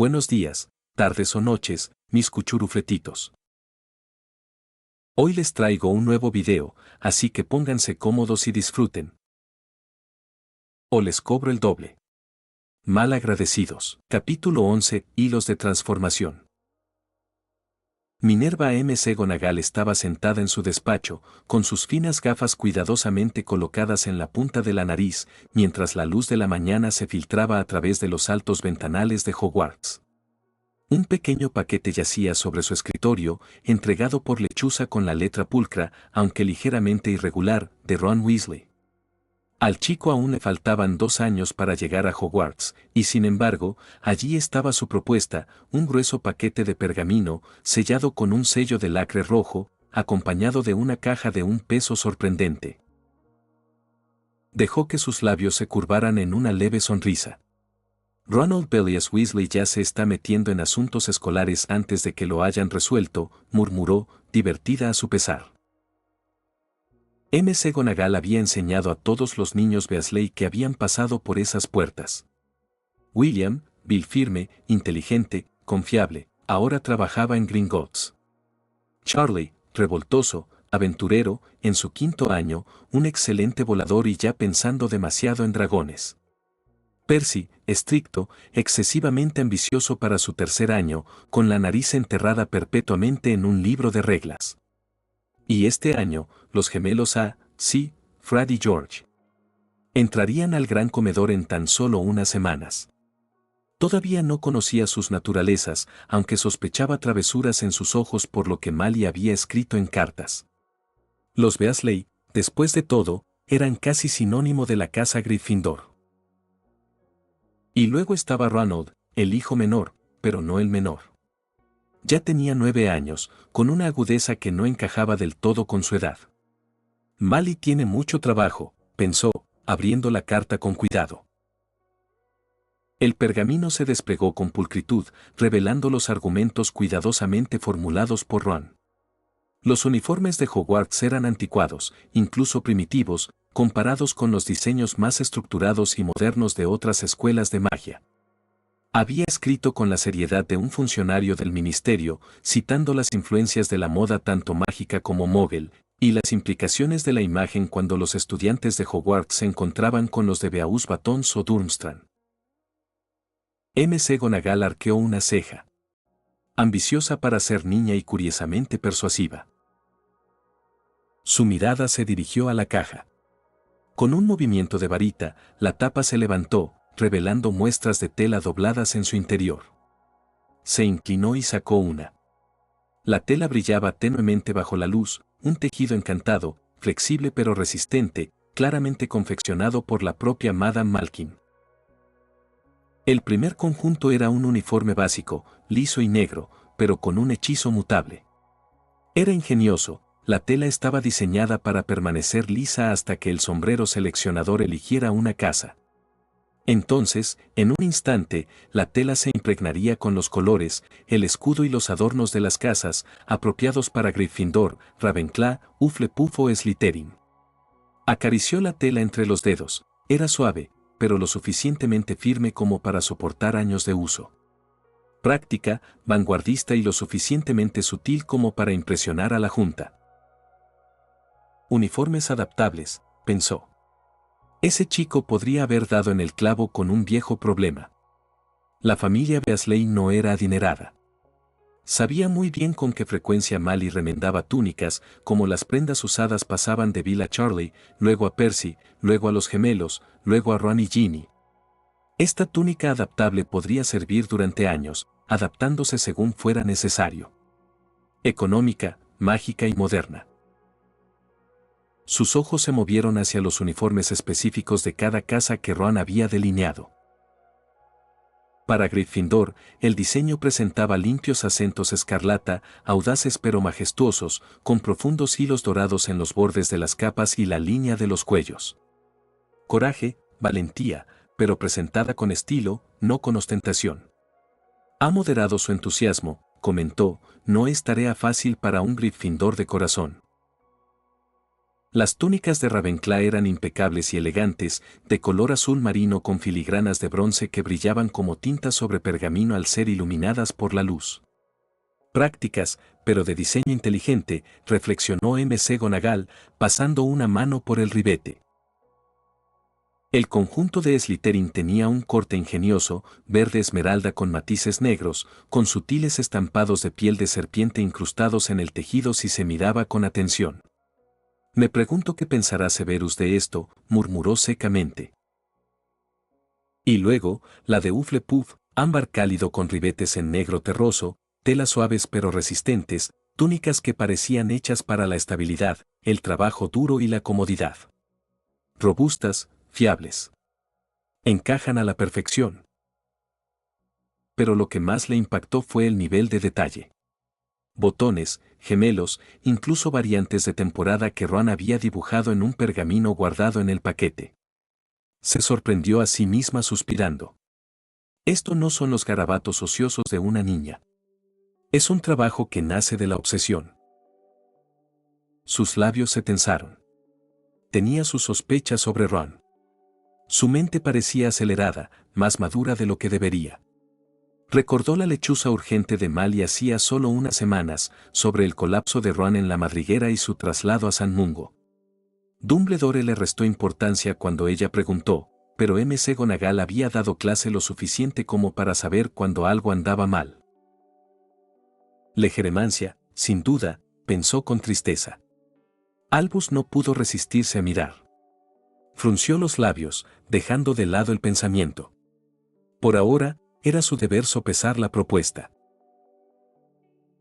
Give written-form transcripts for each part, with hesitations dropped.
Buenos días, tardes o noches, mis cuchurufletitos. Hoy les traigo un nuevo video, así que pónganse cómodos y disfruten. O les cobro el doble. Mal agradecidos. Capítulo 11. Hilos de transformación. Minerva McGonagall estaba sentada en su despacho, con sus finas gafas cuidadosamente colocadas en la punta de la nariz, mientras la luz de la mañana se filtraba a través de los altos ventanales de Hogwarts. Un pequeño paquete yacía sobre su escritorio, entregado por lechuza con la letra pulcra, aunque ligeramente irregular, de Ron Weasley. Al chico aún le faltaban 2 años para llegar a Hogwarts, y sin embargo, allí estaba su propuesta, un grueso paquete de pergamino, sellado con un sello de lacre rojo, acompañado de una caja de un peso sorprendente. Dejó que sus labios se curvaran en una leve sonrisa. Ronald Bellius Weasley ya se está metiendo en asuntos escolares antes de que lo hayan resuelto, murmuró, divertida a su pesar. McGonagall había enseñado a todos los niños Weasley que habían pasado por esas puertas. William, Bill firme, inteligente, confiable, ahora trabajaba en Gringotts. Charlie, revoltoso, aventurero, en su 5º año, un excelente volador y ya pensando demasiado en dragones. Percy, estricto, excesivamente ambicioso para su 3er año, con la nariz enterrada perpetuamente en un libro de reglas. Y este año, los gemelos Fred y George. Entrarían al gran comedor en tan solo unas semanas. Todavía no conocía sus naturalezas, aunque sospechaba travesuras en sus ojos por lo que Molly había escrito en cartas. Los Weasley, después de todo, eran casi sinónimo de la casa Gryffindor. Y luego estaba Ronald, el hijo menor, pero no el menor. Ya tenía 9 años, con una agudeza que no encajaba del todo con su edad. Molly tiene mucho trabajo, pensó, abriendo la carta con cuidado. El pergamino se desplegó con pulcritud, revelando los argumentos cuidadosamente formulados por Ron. Los uniformes de Hogwarts eran anticuados, incluso primitivos, comparados con los diseños más estructurados y modernos de otras escuelas de magia. Había escrito con la seriedad de un funcionario del ministerio, citando las influencias de la moda tanto mágica como mogul, y las implicaciones de la imagen cuando los estudiantes de Hogwarts se encontraban con los de Beauce Batons o Durmstrang. McGonagall arqueó una ceja. Ambiciosa para ser niña y curiosamente persuasiva. Su mirada se dirigió a la caja. Con un movimiento de varita, la tapa se levantó, revelando muestras de tela dobladas en su interior. Se inclinó y sacó una. La tela brillaba tenuemente bajo la luz, un tejido encantado, flexible pero resistente, claramente confeccionado por la propia Madame Malkin. El primer conjunto era un uniforme básico, liso y negro, pero con un hechizo mutable. Era ingenioso, la tela estaba diseñada para permanecer lisa hasta que el sombrero seleccionador eligiera una casa. Entonces, en un instante, la tela se impregnaría con los colores, el escudo y los adornos de las casas, apropiados para Gryffindor, Ravenclaw, Hufflepuff o Slytherin. Acarició la tela entre los dedos, era suave, pero lo suficientemente firme como para soportar años de uso. Práctica, vanguardista y lo suficientemente sutil como para impresionar a la Junta. Uniformes adaptables, pensó. Ese chico podría haber dado en el clavo con un viejo problema. La familia Weasley no era adinerada. Sabía muy bien con qué frecuencia Molly remendaba túnicas, como las prendas usadas pasaban de Bill a Charlie, luego a Percy, luego a los gemelos, luego a Ron y Ginny. Esta túnica adaptable podría servir durante años, adaptándose según fuera necesario. Económica, mágica y moderna. Sus ojos se movieron hacia los uniformes específicos de cada casa que Ron había delineado. Para Gryffindor, el diseño presentaba limpios acentos escarlata, audaces pero majestuosos, con profundos hilos dorados en los bordes de las capas y la línea de los cuellos. Coraje, valentía, pero presentada con estilo, no con ostentación. Ha moderado su entusiasmo, comentó, no es tarea fácil para un Gryffindor de corazón. Las túnicas de Ravenclaw eran impecables y elegantes, de color azul marino con filigranas de bronce que brillaban como tinta sobre pergamino al ser iluminadas por la luz. Prácticas, pero de diseño inteligente, reflexionó McGonagall, pasando una mano por el ribete. El conjunto de Slytherin tenía un corte ingenioso, verde esmeralda con matices negros, con sutiles estampados de piel de serpiente incrustados en el tejido si se miraba con atención. Me pregunto qué pensará Severus de esto, murmuró secamente. Y luego, la de Hufflepuff, ámbar cálido con ribetes en negro terroso, telas suaves pero resistentes, túnicas que parecían hechas para la estabilidad, el trabajo duro y la comodidad. Robustas, fiables. Encajan a la perfección. Pero lo que más le impactó fue el nivel de detalle. Botones, gemelos, incluso variantes de temporada que Ron había dibujado en un pergamino guardado en el paquete. Se sorprendió a sí misma suspirando. Esto no son los garabatos ociosos de una niña. Es un trabajo que nace de la obsesión. Sus labios se tensaron. Tenía sus sospechas sobre Ron. Su mente parecía acelerada, más madura de lo que debería. Recordó la lechuza urgente de Mally hacía solo unas semanas, sobre el colapso de Ron en la madriguera y su traslado a San Mungo. Dumbledore le restó importancia cuando ella preguntó, pero McGonagall había dado clase lo suficiente como para saber cuando algo andaba mal. Legeremancia, sin duda, pensó con tristeza. Albus no pudo resistirse a mirar. Frunció los labios, dejando de lado el pensamiento. Por ahora, era su deber sopesar la propuesta.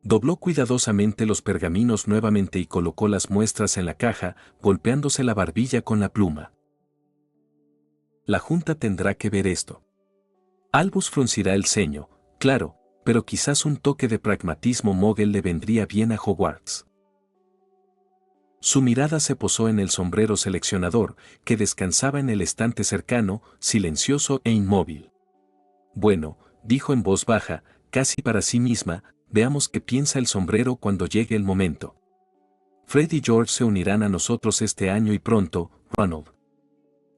Dobló cuidadosamente los pergaminos nuevamente y colocó las muestras en la caja, golpeándose la barbilla con la pluma. La Junta tendrá que ver esto. Albus fruncirá el ceño, claro, pero quizás un toque de pragmatismo Mogel le vendría bien a Hogwarts. Su mirada se posó en el sombrero seleccionador, que descansaba en el estante cercano, silencioso e inmóvil. Bueno, dijo en voz baja, casi para sí misma, veamos qué piensa el sombrero cuando llegue el momento. Fred y George se unirán a nosotros este año y pronto, Ronald.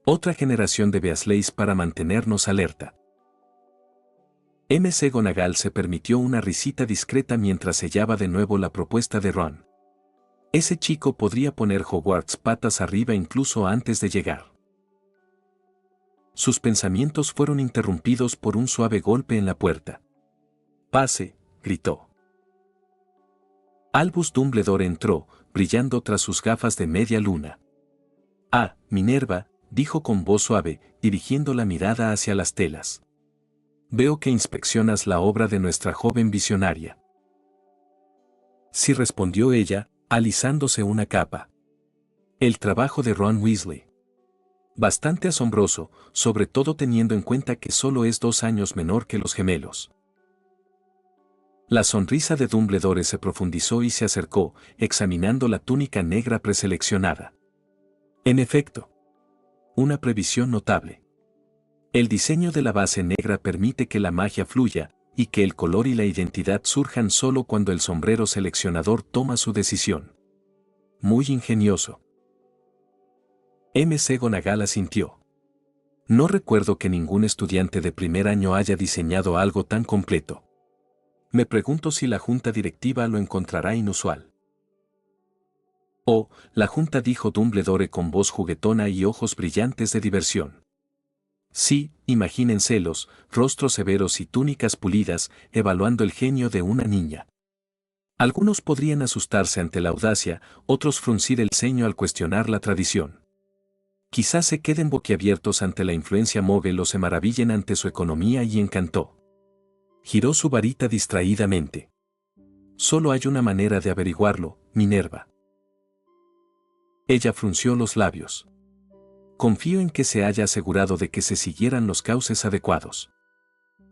Otra generación de Weasleys para mantenernos alerta. McGonagall se permitió una risita discreta mientras sellaba de nuevo la propuesta de Ron. Ese chico podría poner Hogwarts patas arriba incluso antes de llegar. Sus pensamientos fueron interrumpidos por un suave golpe en la puerta. «Pase», gritó. Albus Dumbledore entró, brillando tras sus gafas de media luna. «Ah, Minerva», dijo con voz suave, dirigiendo la mirada hacia las telas. «Veo que inspeccionas la obra de nuestra joven visionaria». Sí, respondió ella, alisándose una capa. El trabajo de Ron Weasley. Bastante asombroso, sobre todo teniendo en cuenta que solo es 2 años menor que los gemelos. La sonrisa de Dumbledore se profundizó y se acercó, examinando la túnica negra preseleccionada. En efecto, una previsión notable. El diseño de la base negra permite que la magia fluya, y que el color y la identidad surjan solo cuando el sombrero seleccionador toma su decisión. Muy ingenioso. McGonagall asintió. No recuerdo que ningún estudiante de primer año haya diseñado algo tan completo. Me pregunto si la junta directiva lo encontrará inusual. Oh, la junta, dijo Dumbledore con voz juguetona y ojos brillantes de diversión. Sí, imagínenselos, rostros severos y túnicas pulidas, evaluando el genio de una niña. Algunos podrían asustarse ante la audacia, otros fruncir el ceño al cuestionar la tradición. Quizás se queden boquiabiertos ante la influencia Mogel o se maravillen ante su economía y encanto. Giró su varita distraídamente. Solo hay una manera de averiguarlo, Minerva. Ella frunció los labios. Confío en que se haya asegurado de que se siguieran los cauces adecuados.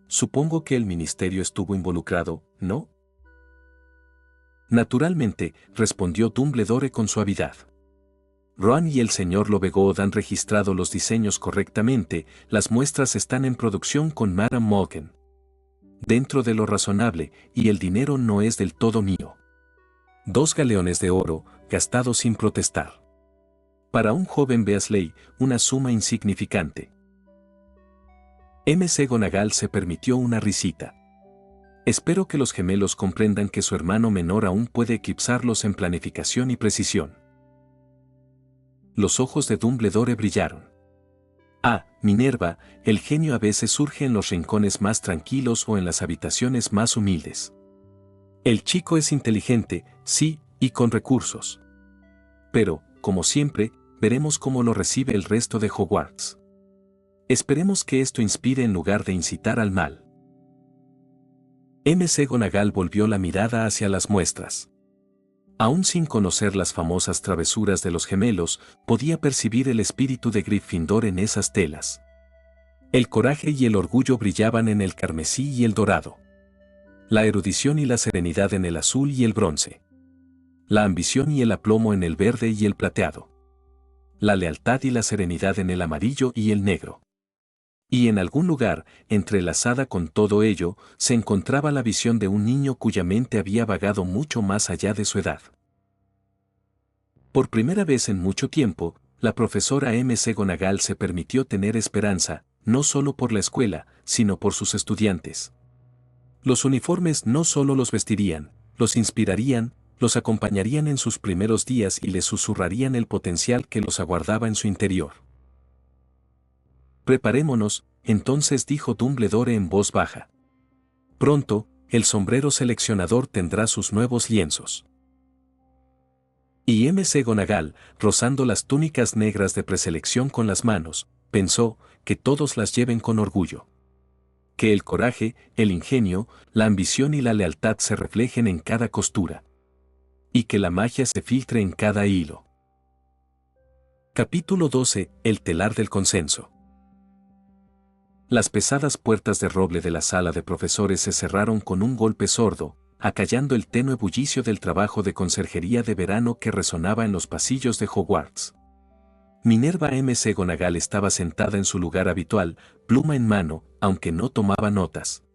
Supongo que el ministerio estuvo involucrado, ¿no? Naturalmente, respondió Dumbledore con suavidad. Ron y el señor Lovegood han registrado los diseños correctamente, las muestras están en producción con Madame Malkin. Dentro de lo razonable, y el dinero no es del todo mío. 2 galeones de oro, gastados sin protestar. Para un joven Beasley, una suma insignificante. McGonagall se permitió una risita. Espero que los gemelos comprendan que su hermano menor aún puede eclipsarlos en planificación y precisión. Los ojos de Dumbledore brillaron. Ah, Minerva, el genio a veces surge en los rincones más tranquilos o en las habitaciones más humildes. El chico es inteligente, sí, y con recursos. Pero, como siempre, veremos cómo lo recibe el resto de Hogwarts. Esperemos que esto inspire en lugar de incitar al mal. McGonagall volvió la mirada hacia las muestras. Aún sin conocer las famosas travesuras de los gemelos, podía percibir el espíritu de Gryffindor en esas telas. El coraje y el orgullo brillaban en el carmesí y el dorado. La erudición y la serenidad en el azul y el bronce. La ambición y el aplomo en el verde y el plateado. La lealtad y la serenidad en el amarillo y el negro. Y en algún lugar, entrelazada con todo ello, se encontraba la visión de un niño cuya mente había vagado mucho más allá de su edad. Por primera vez en mucho tiempo, la profesora McGonagall se permitió tener esperanza, no solo por la escuela, sino por sus estudiantes. Los uniformes no solo los vestirían, los inspirarían, los acompañarían en sus primeros días y les susurrarían el potencial que los aguardaba en su interior. Preparémonos, entonces dijo Dumbledore en voz baja. Pronto, el sombrero seleccionador tendrá sus nuevos lienzos. Y McGonagall, rozando las túnicas negras de preselección con las manos, pensó, que todos las lleven con orgullo. Que el coraje, el ingenio, la ambición y la lealtad se reflejen en cada costura. Y que la magia se filtre en cada hilo. Capítulo 12. El telar del consenso. Las pesadas puertas de roble de la sala de profesores se cerraron con un golpe sordo, acallando el tenue bullicio del trabajo de conserjería de verano que resonaba en los pasillos de Hogwarts. Minerva McGonagall estaba sentada en su lugar habitual, pluma en mano, aunque no tomaba notas.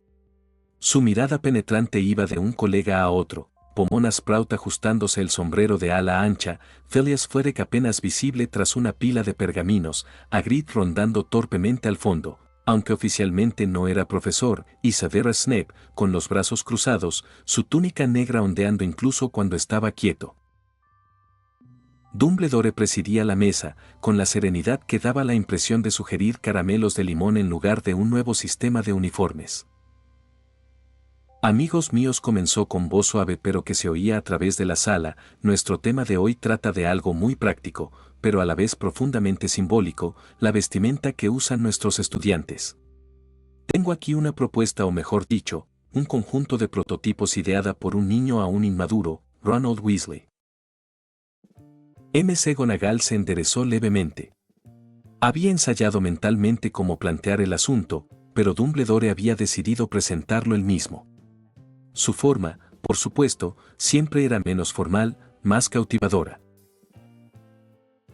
Su mirada penetrante iba de un colega a otro, Pomona Sprout ajustándose el sombrero de ala ancha, Phileas Fogg apenas visible tras una pila de pergaminos, Hagrid rondando torpemente al fondo, aunque oficialmente no era profesor, y Severus Snape, con los brazos cruzados, su túnica negra ondeando incluso cuando estaba quieto. Dumbledore presidía la mesa, con la serenidad que daba la impresión de sugerir caramelos de limón en lugar de un nuevo sistema de uniformes. Amigos míos, comenzó con voz suave pero que se oía a través de la sala, nuestro tema de hoy trata de algo muy práctico, pero a la vez profundamente simbólico, la vestimenta que usan nuestros estudiantes. Tengo aquí una propuesta, o mejor dicho, un conjunto de prototipos ideada por un niño aún inmaduro, Ronald Weasley. McGonagall se enderezó levemente. Había ensayado mentalmente cómo plantear el asunto, pero Dumbledore había decidido presentarlo él mismo. Su forma, por supuesto, siempre era menos formal, más cautivadora.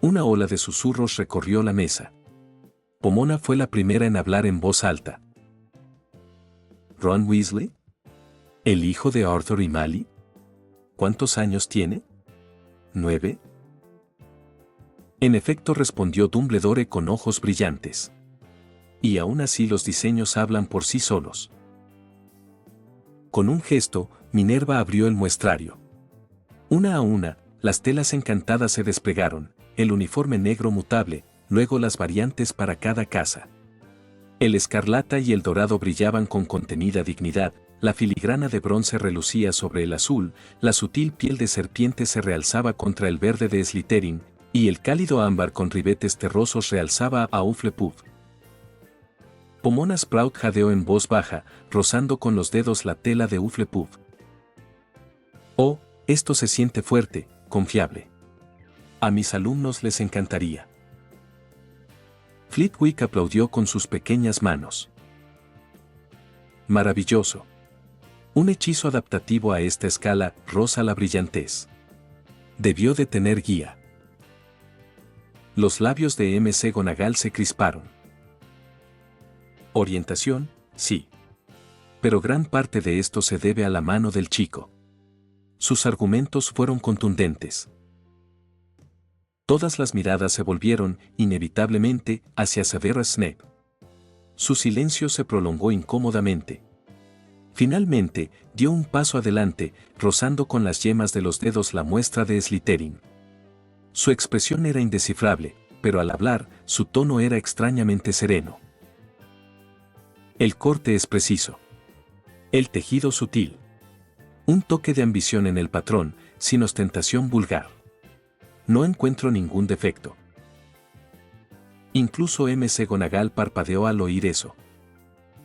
Una ola de susurros recorrió la mesa. Pomona fue la primera en hablar en voz alta. ¿Ron Weasley? ¿El hijo de Arthur y Mally? ¿Cuántos años tiene? ¿9? En efecto, respondió Dumbledore con ojos brillantes. Y aún así los diseños hablan por sí solos. Con un gesto, Minerva abrió el muestrario. Una a una, las telas encantadas se desplegaron, el uniforme negro mutable, luego las variantes para cada casa. El escarlata y el dorado brillaban con contenida dignidad, la filigrana de bronce relucía sobre el azul, la sutil piel de serpiente se realzaba contra el verde de Slytherin, y el cálido ámbar con ribetes terrosos realzaba a Hufflepuff. Pomona Sprout jadeó en voz baja, rozando con los dedos la tela de Hufflepuff. Oh, esto se siente fuerte, confiable. A mis alumnos les encantaría. Flitwick aplaudió con sus pequeñas manos. Maravilloso. Un hechizo adaptativo a esta escala roza la brillantez. Debió de tener guía. Los labios de McGonagall se crisparon. Orientación, sí. Pero gran parte de esto se debe a la mano del chico. Sus argumentos fueron contundentes. Todas las miradas se volvieron, inevitablemente, hacia Severus Snape. Su silencio se prolongó incómodamente. Finalmente, dio un paso adelante, rozando con las yemas de los dedos la muestra de Slytherin. Su expresión era indescifrable, pero al hablar, su tono era extrañamente sereno. El corte es preciso. El tejido sutil. Un toque de ambición en el patrón, sin ostentación vulgar. No encuentro ningún defecto. Incluso McGonagall parpadeó al oír eso.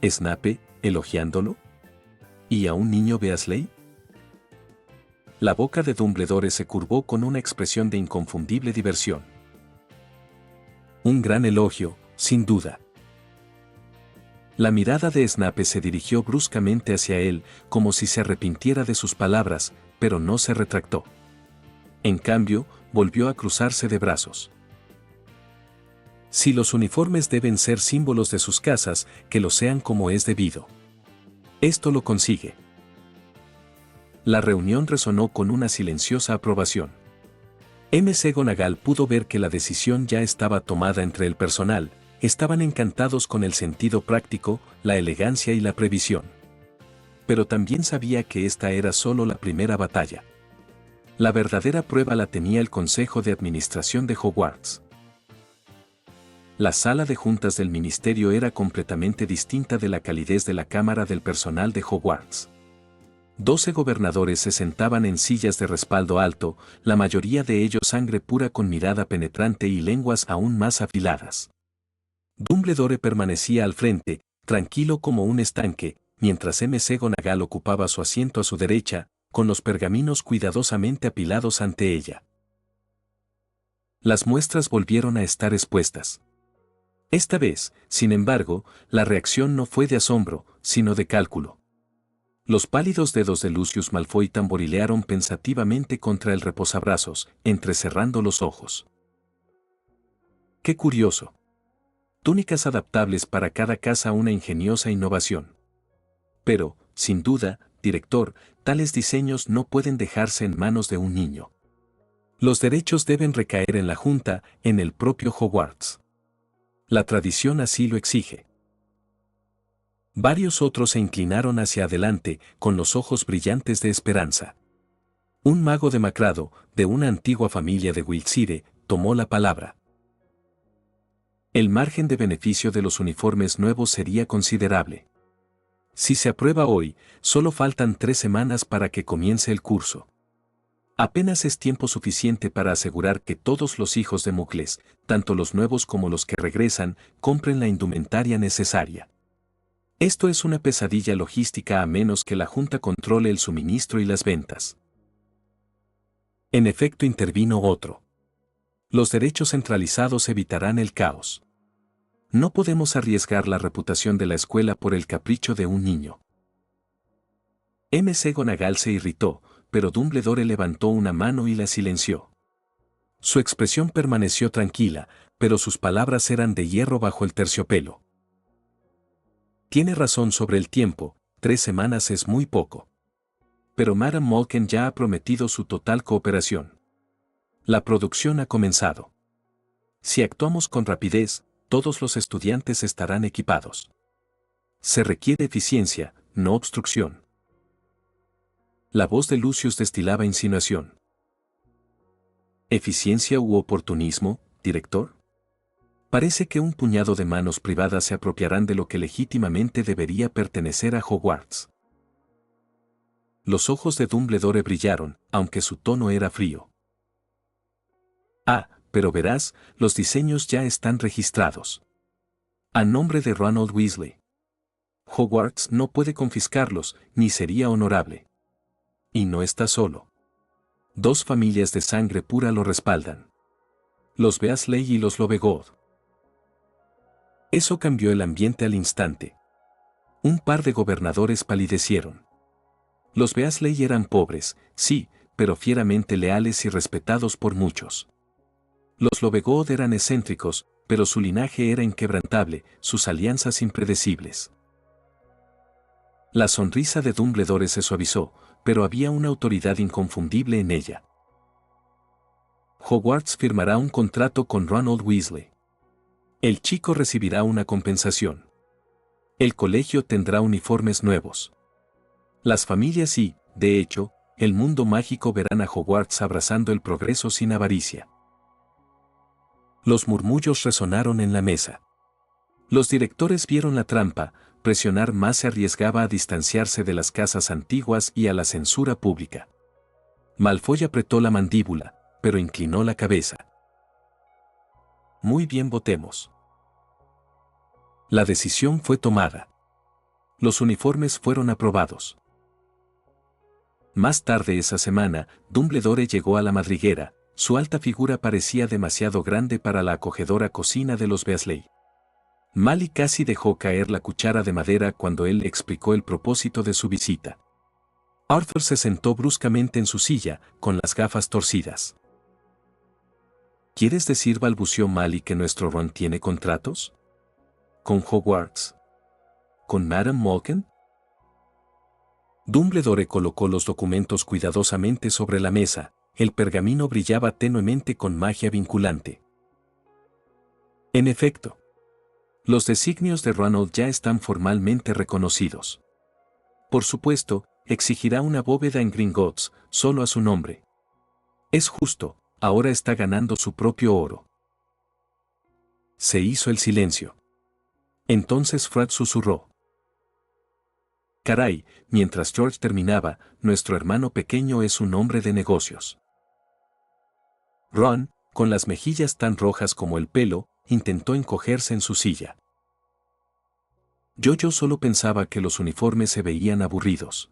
¿Snape, elogiándolo? ¿Y a un niño Weasley? La boca de Dumbledore se curvó con una expresión de inconfundible diversión. Un gran elogio, sin duda. La mirada de Snape se dirigió bruscamente hacia él, como si se arrepintiera de sus palabras, pero no se retractó. En cambio, volvió a cruzarse de brazos. Si los uniformes deben ser símbolos de sus casas, que lo sean como es debido. Esto lo consigue. La reunión resonó con una silenciosa aprobación. McGonagall pudo ver que la decisión ya estaba tomada entre el personal, estaban encantados con el sentido práctico, la elegancia y la previsión. Pero también sabía que esta era solo la primera batalla. La verdadera prueba la tenía el Consejo de Administración de Hogwarts. La sala de juntas del ministerio era completamente distinta de la calidez de la cámara del personal de Hogwarts. 12 gobernadores se sentaban en sillas de respaldo alto, la mayoría de ellos sangre pura con mirada penetrante y lenguas aún más afiladas. Dumbledore permanecía al frente, tranquilo como un estanque, mientras McGonagall ocupaba su asiento a su derecha, con los pergaminos cuidadosamente apilados ante ella. Las muestras volvieron a estar expuestas. Esta vez, sin embargo, la reacción no fue de asombro, sino de cálculo. Los pálidos dedos de Lucius Malfoy tamborilearon pensativamente contra el reposabrazos, entrecerrando los ojos. ¡Qué curioso! Túnicas adaptables para cada casa, una ingeniosa innovación. Pero, sin duda, director, tales diseños no pueden dejarse en manos de un niño. Los derechos deben recaer en la Junta, en el propio Hogwarts. La tradición así lo exige. Varios otros se inclinaron hacia adelante, con los ojos brillantes de esperanza. Un mago demacrado, de una antigua familia de Wiltsire, tomó la palabra. El margen de beneficio de los uniformes nuevos sería considerable. Si se aprueba hoy, solo faltan 3 semanas para que comience el curso. Apenas es tiempo suficiente para asegurar que todos los hijos de Muggles, tanto los nuevos como los que regresan, compren la indumentaria necesaria. Esto es una pesadilla logística a menos que la Junta controle el suministro y las ventas. En efecto, intervino otro. Los derechos centralizados evitarán el caos. No podemos arriesgar la reputación de la escuela por el capricho de un niño. McGonagall se irritó, pero Dumbledore levantó una mano y la silenció. Su expresión permaneció tranquila, pero sus palabras eran de hierro bajo el terciopelo. Tiene razón sobre el tiempo, 3 semanas es muy poco. Pero Madame Malkin ya ha prometido su total cooperación. La producción ha comenzado. Si actuamos con rapidez, todos los estudiantes estarán equipados. Se requiere eficiencia, no obstrucción. La voz de Lucius destilaba insinuación. ¿Eficiencia u oportunismo, director? Parece que un puñado de manos privadas se apropiarán de lo que legítimamente debería pertenecer a Hogwarts. Los ojos de Dumbledore brillaron, aunque su tono era frío. Ah, pero verás, los diseños ya están registrados. A nombre de Ronald Weasley. Hogwarts no puede confiscarlos, ni sería honorable. Y no está solo. 2 familias de sangre pura lo respaldan. Los Weasley y los Lovegod. Eso cambió el ambiente al instante. Un par de gobernadores palidecieron. Los Weasley eran pobres, sí, pero fieramente leales y respetados por muchos. Los Lovegod eran excéntricos, pero su linaje era inquebrantable, sus alianzas impredecibles. La sonrisa de Dumbledore se suavizó, pero había una autoridad inconfundible en ella. Hogwarts firmará un contrato con Ronald Weasley. El chico recibirá una compensación. El colegio tendrá uniformes nuevos. Las familias y, de hecho, el mundo mágico verán a Hogwarts abrazando el progreso sin avaricia. Los murmullos resonaron en la mesa. Los directores vieron la trampa, presionar más se arriesgaba a distanciarse de las casas antiguas y a la censura pública. Malfoy apretó la mandíbula, pero inclinó la cabeza. Muy bien, votemos. La decisión fue tomada. Los uniformes fueron aprobados. Más tarde esa semana, Dumbledore llegó a la madriguera. Su alta figura parecía demasiado grande para la acogedora cocina de los Weasley. Mally casi dejó caer la cuchara de madera cuando él le explicó el propósito de su visita. Arthur se sentó bruscamente en su silla, con las gafas torcidas. ¿Quieres decir, balbuceó Mally, que nuestro Ron tiene contratos? ¿Con Hogwarts? ¿Con Madame Malkin? Dumbledore colocó los documentos cuidadosamente sobre la mesa. El pergamino brillaba tenuemente con magia vinculante. En efecto, los designios de Ronald ya están formalmente reconocidos. Por supuesto, exigirá una bóveda en Gringotts, solo a su nombre. Es justo, ahora está ganando su propio oro. Se hizo el silencio. Entonces Fred susurró. Caray, mientras George terminaba, nuestro hermano pequeño es un hombre de negocios. Ron, con las mejillas tan rojas como el pelo, intentó encogerse en su silla. Yo solo pensaba que los uniformes se veían aburridos.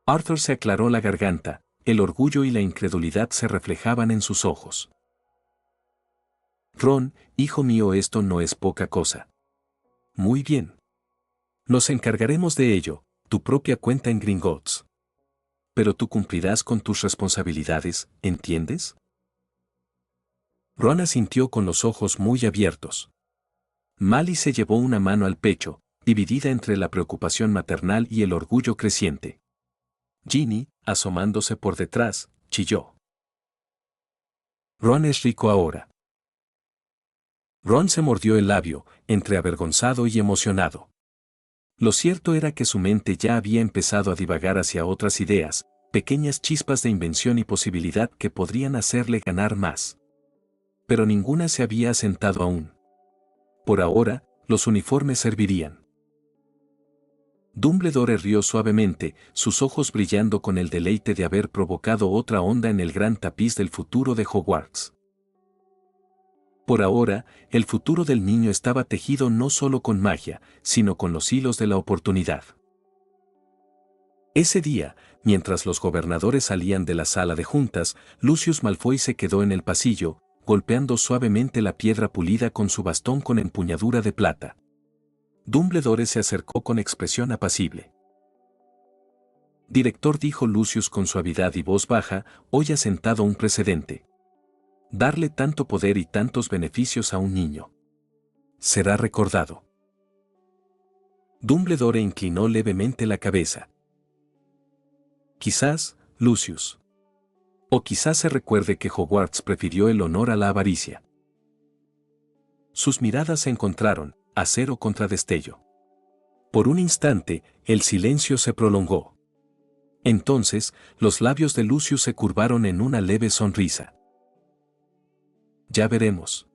Arthur se aclaró la garganta, el orgullo y la incredulidad se reflejaban en sus ojos. Ron, hijo mío, esto no es poca cosa. Muy bien. Nos encargaremos de ello, tu propia cuenta en Gringotts. Pero tú cumplirás con tus responsabilidades, ¿entiendes? Ron asintió con los ojos muy abiertos. Mally se llevó una mano al pecho, dividida entre la preocupación maternal y el orgullo creciente. Ginny, asomándose por detrás, chilló. Ron es rico ahora. Ron se mordió el labio, entre avergonzado y emocionado. Lo cierto era que su mente ya había empezado a divagar hacia otras ideas, pequeñas chispas de invención y posibilidad que podrían hacerle ganar más. Pero ninguna se había asentado aún. Por ahora, los uniformes servirían. Dumbledore rió suavemente, sus ojos brillando con el deleite de haber provocado otra onda en el gran tapiz del futuro de Hogwarts. Por ahora, el futuro del niño estaba tejido no solo con magia, sino con los hilos de la oportunidad. Ese día, mientras los gobernadores salían de la sala de juntas, Lucius Malfoy se quedó en el pasillo, golpeando suavemente la piedra pulida con su bastón con empuñadura de plata. Dumbledore se acercó con expresión apacible. Director, dijo Lucius con suavidad y voz baja, hoy ha sentado un precedente. Darle tanto poder y tantos beneficios a un niño. Será recordado. Dumbledore inclinó levemente la cabeza. Quizás, Lucius. O quizás se recuerde que Hogwarts prefirió el honor a la avaricia. Sus miradas se encontraron, acero contra destello. Por un instante, el silencio se prolongó. Entonces, los labios de Lucius se curvaron en una leve sonrisa. Ya veremos.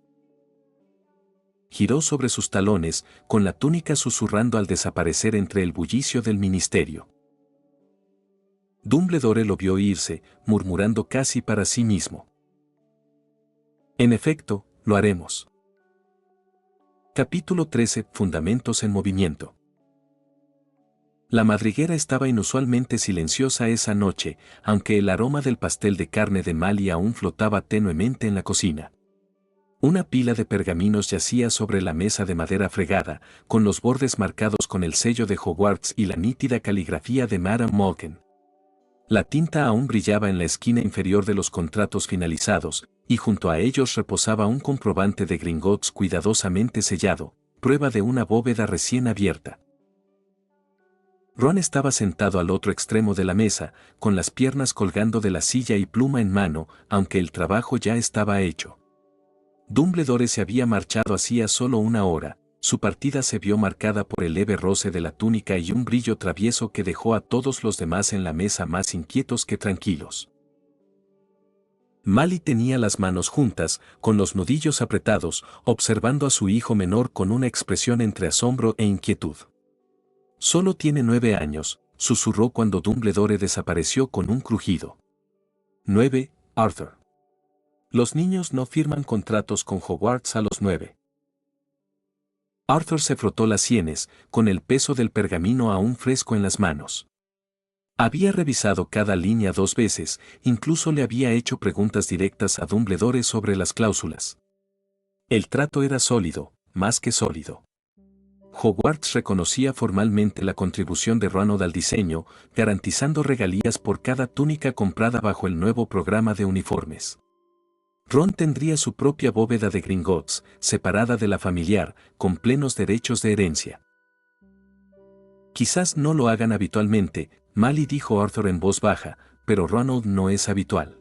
Giró sobre sus talones, con la túnica susurrando al desaparecer entre el bullicio del ministerio. Dumbledore lo vio irse, murmurando casi para sí mismo. En efecto, lo haremos. Capítulo 13. Fundamentos en movimiento. La madriguera estaba inusualmente silenciosa esa noche, aunque el aroma del pastel de carne de Mally aún flotaba tenuemente en la cocina. Una pila de pergaminos yacía sobre la mesa de madera fregada, con los bordes marcados con el sello de Hogwarts y la nítida caligrafía de Madame Malkin. La tinta aún brillaba en la esquina inferior de los contratos finalizados, y junto a ellos reposaba un comprobante de Gringotts cuidadosamente sellado, prueba de una bóveda recién abierta. Ron estaba sentado al otro extremo de la mesa, con las piernas colgando de la silla y pluma en mano, aunque el trabajo ya estaba hecho. Dumbledore se había marchado hacía solo una hora. Su partida se vio marcada por el leve roce de la túnica y un brillo travieso que dejó a todos los demás en la mesa más inquietos que tranquilos. Mally tenía las manos juntas, con los nudillos apretados, observando a su hijo menor con una expresión entre asombro e inquietud. «Solo tiene 9 años», susurró cuando Dumbledore desapareció con un crujido. «9, Arthur. Los niños no firman contratos con Hogwarts a los 9». Arthur se frotó las sienes, con el peso del pergamino aún fresco en las manos. Había revisado cada línea 2 veces, incluso le había hecho preguntas directas a Dumbledore sobre las cláusulas. El trato era sólido, más que sólido. Hogwarts reconocía formalmente la contribución de Ronald al diseño, garantizando regalías por cada túnica comprada bajo el nuevo programa de uniformes. Ron tendría su propia bóveda de Gringotts, separada de la familiar, con plenos derechos de herencia. «Quizás no lo hagan habitualmente», Mally dijo Arthur en voz baja, «pero Ronald no es habitual».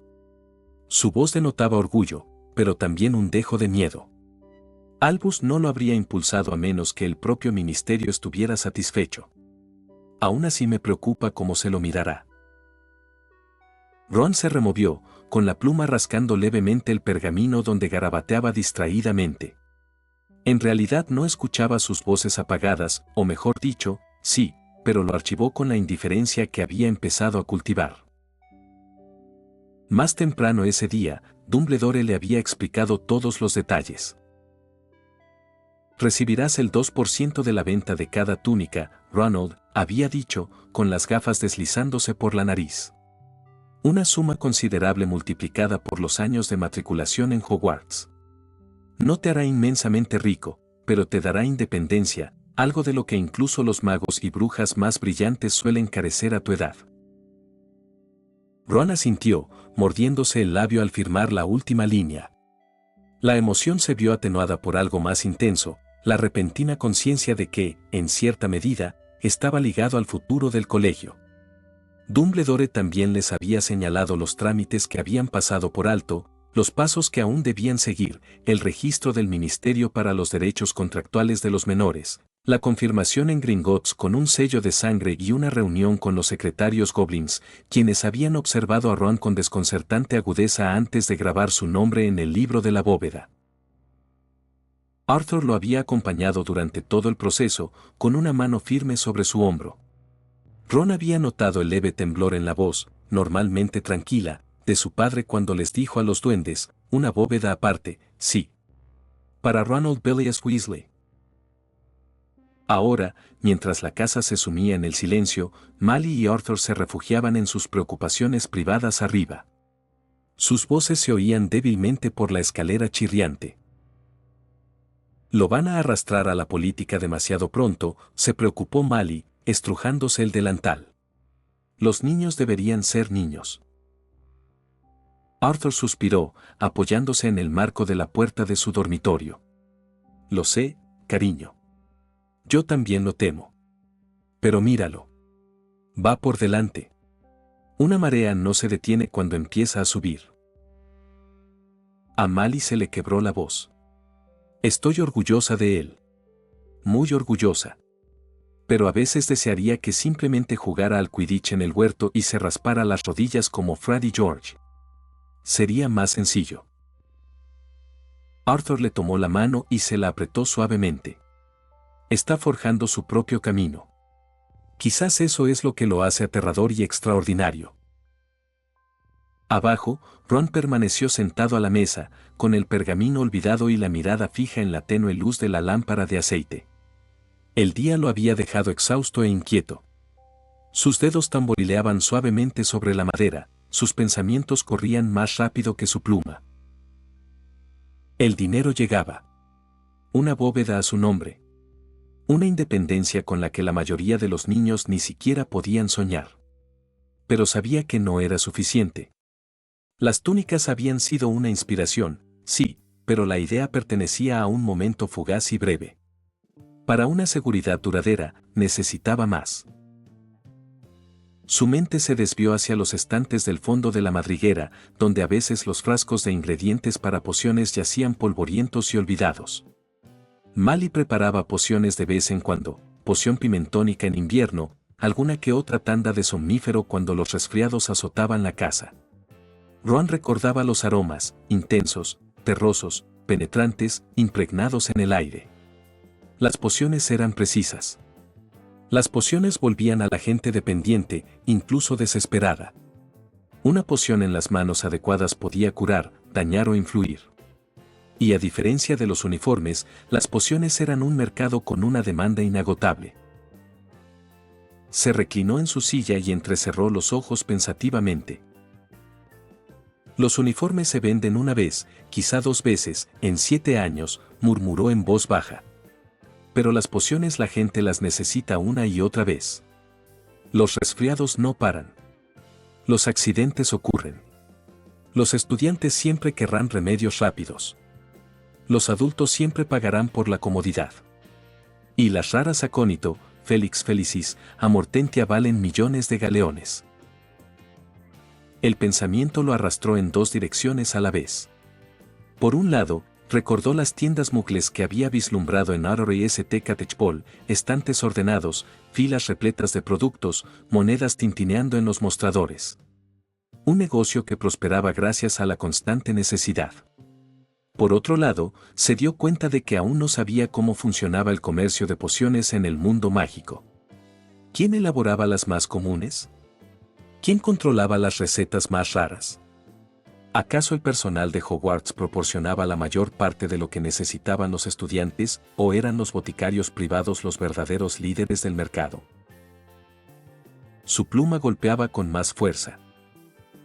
Su voz denotaba orgullo, pero también un dejo de miedo. Albus no lo habría impulsado a menos que el propio ministerio estuviera satisfecho. Aún así me preocupa cómo se lo mirará. Ron se removió, con la pluma rascando levemente el pergamino donde garabateaba distraídamente. En realidad no escuchaba sus voces apagadas, o mejor dicho, sí, pero lo archivó con la indiferencia que había empezado a cultivar. Más temprano ese día, Dumbledore le había explicado todos los detalles. «Recibirás el 2% de la venta de cada túnica», Ronald había dicho, con las gafas deslizándose por la nariz. Una suma considerable multiplicada por los años de matriculación en Hogwarts. No te hará inmensamente rico, pero te dará independencia, algo de lo que incluso los magos y brujas más brillantes suelen carecer a tu edad. Ron asintió, mordiéndose el labio al firmar la última línea. La emoción se vio atenuada por algo más intenso, la repentina conciencia de que, en cierta medida, estaba ligado al futuro del colegio. Dumbledore también les había señalado los trámites que habían pasado por alto, los pasos que aún debían seguir, el registro del Ministerio para los Derechos Contractuales de los Menores, la confirmación en Gringotts con un sello de sangre y una reunión con los secretarios Goblins, quienes habían observado a Ron con desconcertante agudeza antes de grabar su nombre en el libro de la bóveda. Arthur lo había acompañado durante todo el proceso, con una mano firme sobre su hombro. Ron había notado el leve temblor en la voz, normalmente tranquila, de su padre cuando les dijo a los duendes, una bóveda aparte, sí. Para Ronald Bellius Weasley. Ahora, mientras la casa se sumía en el silencio, Mally y Arthur se refugiaban en sus preocupaciones privadas arriba. Sus voces se oían débilmente por la escalera chirriante. «Lo van a arrastrar a la política demasiado pronto», se preocupó Mally, estrujándose el delantal. «Los niños deberían ser niños». Arthur suspiró, apoyándose en el marco de la puerta de su dormitorio. «Lo sé, cariño. Yo también lo temo. Pero míralo. Va por delante. Una marea no se detiene cuando empieza a subir». A Mally se le quebró la voz. «Estoy orgullosa de él. Muy orgullosa. Pero a veces desearía que simplemente jugara al Quidditch en el huerto y se raspara las rodillas como Fred y George. Sería más sencillo». Arthur le tomó la mano y se la apretó suavemente. «Está forjando su propio camino. Quizás eso es lo que lo hace aterrador y extraordinario». Abajo, Ron permaneció sentado a la mesa, con el pergamino olvidado y la mirada fija en la tenue luz de la lámpara de aceite. El día lo había dejado exhausto e inquieto. Sus dedos tamborileaban suavemente sobre la madera, sus pensamientos corrían más rápido que su pluma. El dinero llegaba. Una bóveda a su nombre. Una independencia con la que la mayoría de los niños ni siquiera podían soñar. Pero sabía que no era suficiente. Las túnicas habían sido una inspiración, sí, pero la idea pertenecía a un momento fugaz y breve. Para una seguridad duradera, necesitaba más. Su mente se desvió hacia los estantes del fondo de la madriguera, donde a veces los frascos de ingredientes para pociones yacían polvorientos y olvidados. Mali preparaba pociones de vez en cuando, poción pimentónica en invierno, alguna que otra tanda de somnífero cuando los resfriados azotaban la casa. Ron recordaba los aromas, intensos, terrosos, penetrantes, impregnados en el aire. Las pociones eran precisas. Las pociones volvían a la gente dependiente, incluso desesperada. Una poción en las manos adecuadas podía curar, dañar o influir. Y a diferencia de los uniformes, las pociones eran un mercado con una demanda inagotable. Se reclinó en su silla y entrecerró los ojos pensativamente. Los uniformes se venden una vez, quizá 2 veces, en 7 años, murmuró en voz baja. Pero las pociones la gente las necesita una y otra vez. Los resfriados no paran. Los accidentes ocurren. Los estudiantes siempre querrán remedios rápidos. Los adultos siempre pagarán por la comodidad. Y las raras acónito, Felix Felicis, Amortentia valen millones de galeones. El pensamiento lo arrastró en 2 direcciones a la vez. Por un lado, recordó las tiendas muggles que había vislumbrado en Arrow y St. Catechpole, estantes ordenados, filas repletas de productos, monedas tintineando en los mostradores. Un negocio que prosperaba gracias a la constante necesidad. Por otro lado, se dio cuenta de que aún no sabía cómo funcionaba el comercio de pociones en el mundo mágico. ¿Quién elaboraba las más comunes? ¿Quién controlaba las recetas más raras? ¿Acaso el personal de Hogwarts proporcionaba la mayor parte de lo que necesitaban los estudiantes, o eran los boticarios privados los verdaderos líderes del mercado? Su pluma golpeaba con más fuerza.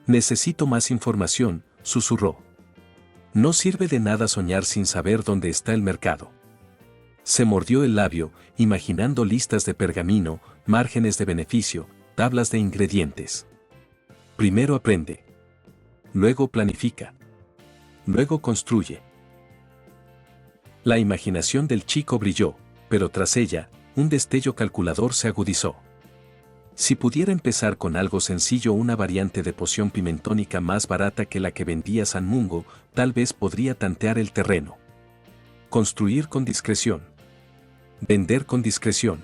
Necesito más información, susurró. No sirve de nada soñar sin saber dónde está el mercado. Se mordió el labio, imaginando listas de pergamino, márgenes de beneficio, tablas de ingredientes. Primero aprende. Luego planifica. Luego construye. La imaginación del chico brilló, pero tras ella, un destello calculador se agudizó. Si pudiera empezar con algo sencillo, una variante de poción pimentónica más barata que la que vendía San Mungo, tal vez podría tantear el terreno. Construir con discreción. Vender con discreción.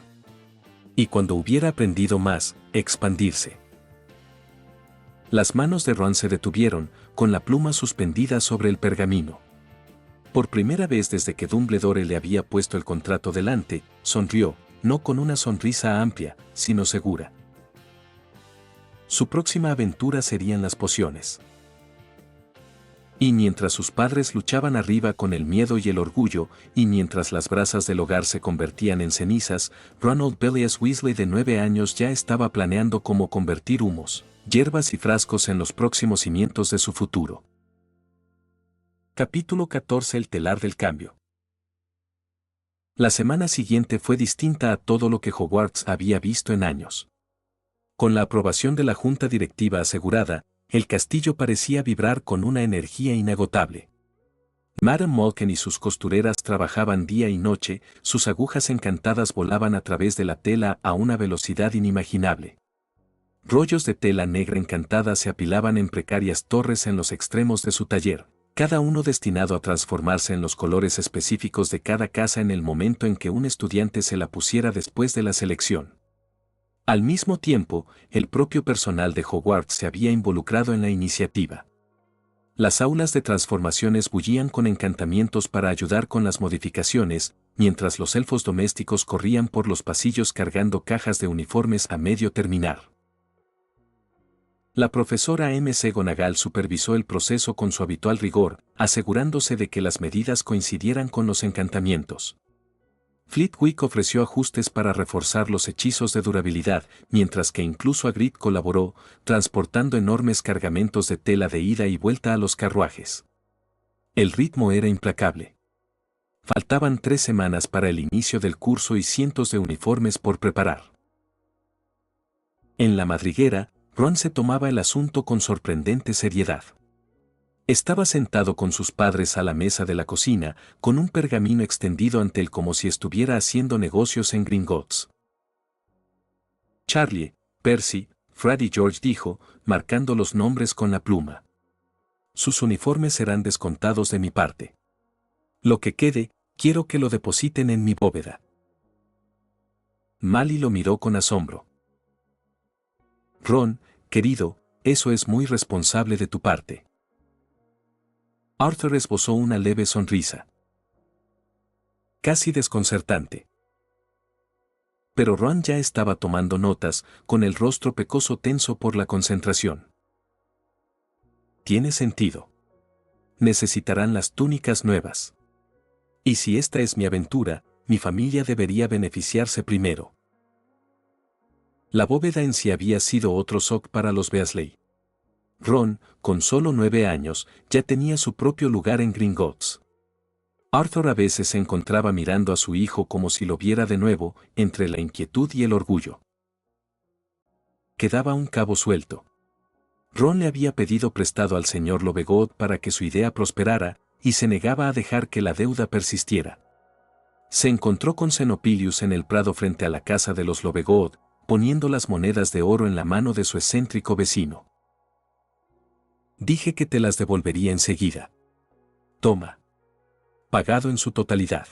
Y cuando hubiera aprendido más, expandirse. Las manos de Ron se detuvieron, con la pluma suspendida sobre el pergamino. Por primera vez desde que Dumbledore le había puesto el contrato delante, sonrió, no con una sonrisa amplia, sino segura. Su próxima aventura serían las pociones. Y mientras sus padres luchaban arriba con el miedo y el orgullo, y mientras las brasas del hogar se convertían en cenizas, Ronald Bellius Weasley de 9 años ya estaba planeando cómo convertir humos, hierbas y frascos en los próximos cimientos de su futuro. Capítulo 14. El telar del cambio. La semana siguiente fue distinta a todo lo que Hogwarts había visto en años. Con la aprobación de la junta directiva asegurada, el castillo parecía vibrar con una energía inagotable. Madame Malkin y sus costureras trabajaban día y noche, sus agujas encantadas volaban a través de la tela a una velocidad inimaginable. Rollos de tela negra encantada se apilaban en precarias torres en los extremos de su taller, cada uno destinado a transformarse en los colores específicos de cada casa en el momento en que un estudiante se la pusiera después de la selección. Al mismo tiempo, el propio personal de Hogwarts se había involucrado en la iniciativa. Las aulas de transformaciones bullían con encantamientos para ayudar con las modificaciones, mientras los elfos domésticos corrían por los pasillos cargando cajas de uniformes a medio terminar. La profesora McGonagall supervisó el proceso con su habitual rigor, asegurándose de que las medidas coincidieran con los encantamientos. Flitwick ofreció ajustes para reforzar los hechizos de durabilidad, mientras que incluso Hagrid colaboró, transportando enormes cargamentos de tela de ida y vuelta a los carruajes. El ritmo era implacable. Faltaban 3 semanas para el inicio del curso y cientos de uniformes por preparar. En la madriguera, Ron se tomaba el asunto con sorprendente seriedad. Estaba sentado con sus padres a la mesa de la cocina, con un pergamino extendido ante él como si estuviera haciendo negocios en Gringotts. Charlie, Percy, Fred y George dijo, marcando los nombres con la pluma. Sus uniformes serán descontados de mi parte. Lo que quede, quiero que lo depositen en mi bóveda. Mally lo miró con asombro. Ron, querido, eso es muy responsable de tu parte. Arthur esbozó una leve sonrisa. Casi desconcertante. Pero Ron ya estaba tomando notas, con el rostro pecoso tenso por la concentración. Tiene sentido. Necesitarán las túnicas nuevas. Y si esta es mi aventura, mi familia debería beneficiarse primero. La bóveda en sí había sido otro shock para los Weasley. Ron, con solo 9 años, ya tenía su propio lugar en Gringotts. Arthur a veces se encontraba mirando a su hijo como si lo viera de nuevo, entre la inquietud y el orgullo. Quedaba un cabo suelto. Ron le había pedido prestado al señor Lovegood para que su idea prosperara, y se negaba a dejar que la deuda persistiera. Se encontró con Xenopilius en el prado frente a la casa de los Lovegood, poniendo las monedas de oro en la mano de su excéntrico vecino. Dije que te las devolvería enseguida. Toma. Pagado en su totalidad.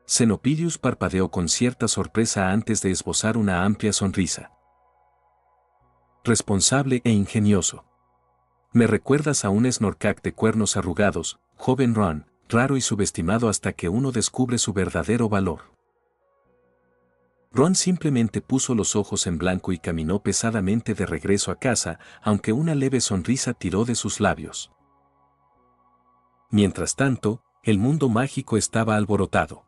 Xenopilius parpadeó con cierta sorpresa antes de esbozar una amplia sonrisa. Responsable e ingenioso. Me recuerdas a un Snorkack de cuernos arrugados, joven Ron, raro y subestimado hasta que uno descubre su verdadero valor. Ron simplemente puso los ojos en blanco y caminó pesadamente de regreso a casa, aunque una leve sonrisa tiró de sus labios. Mientras tanto, el mundo mágico estaba alborotado.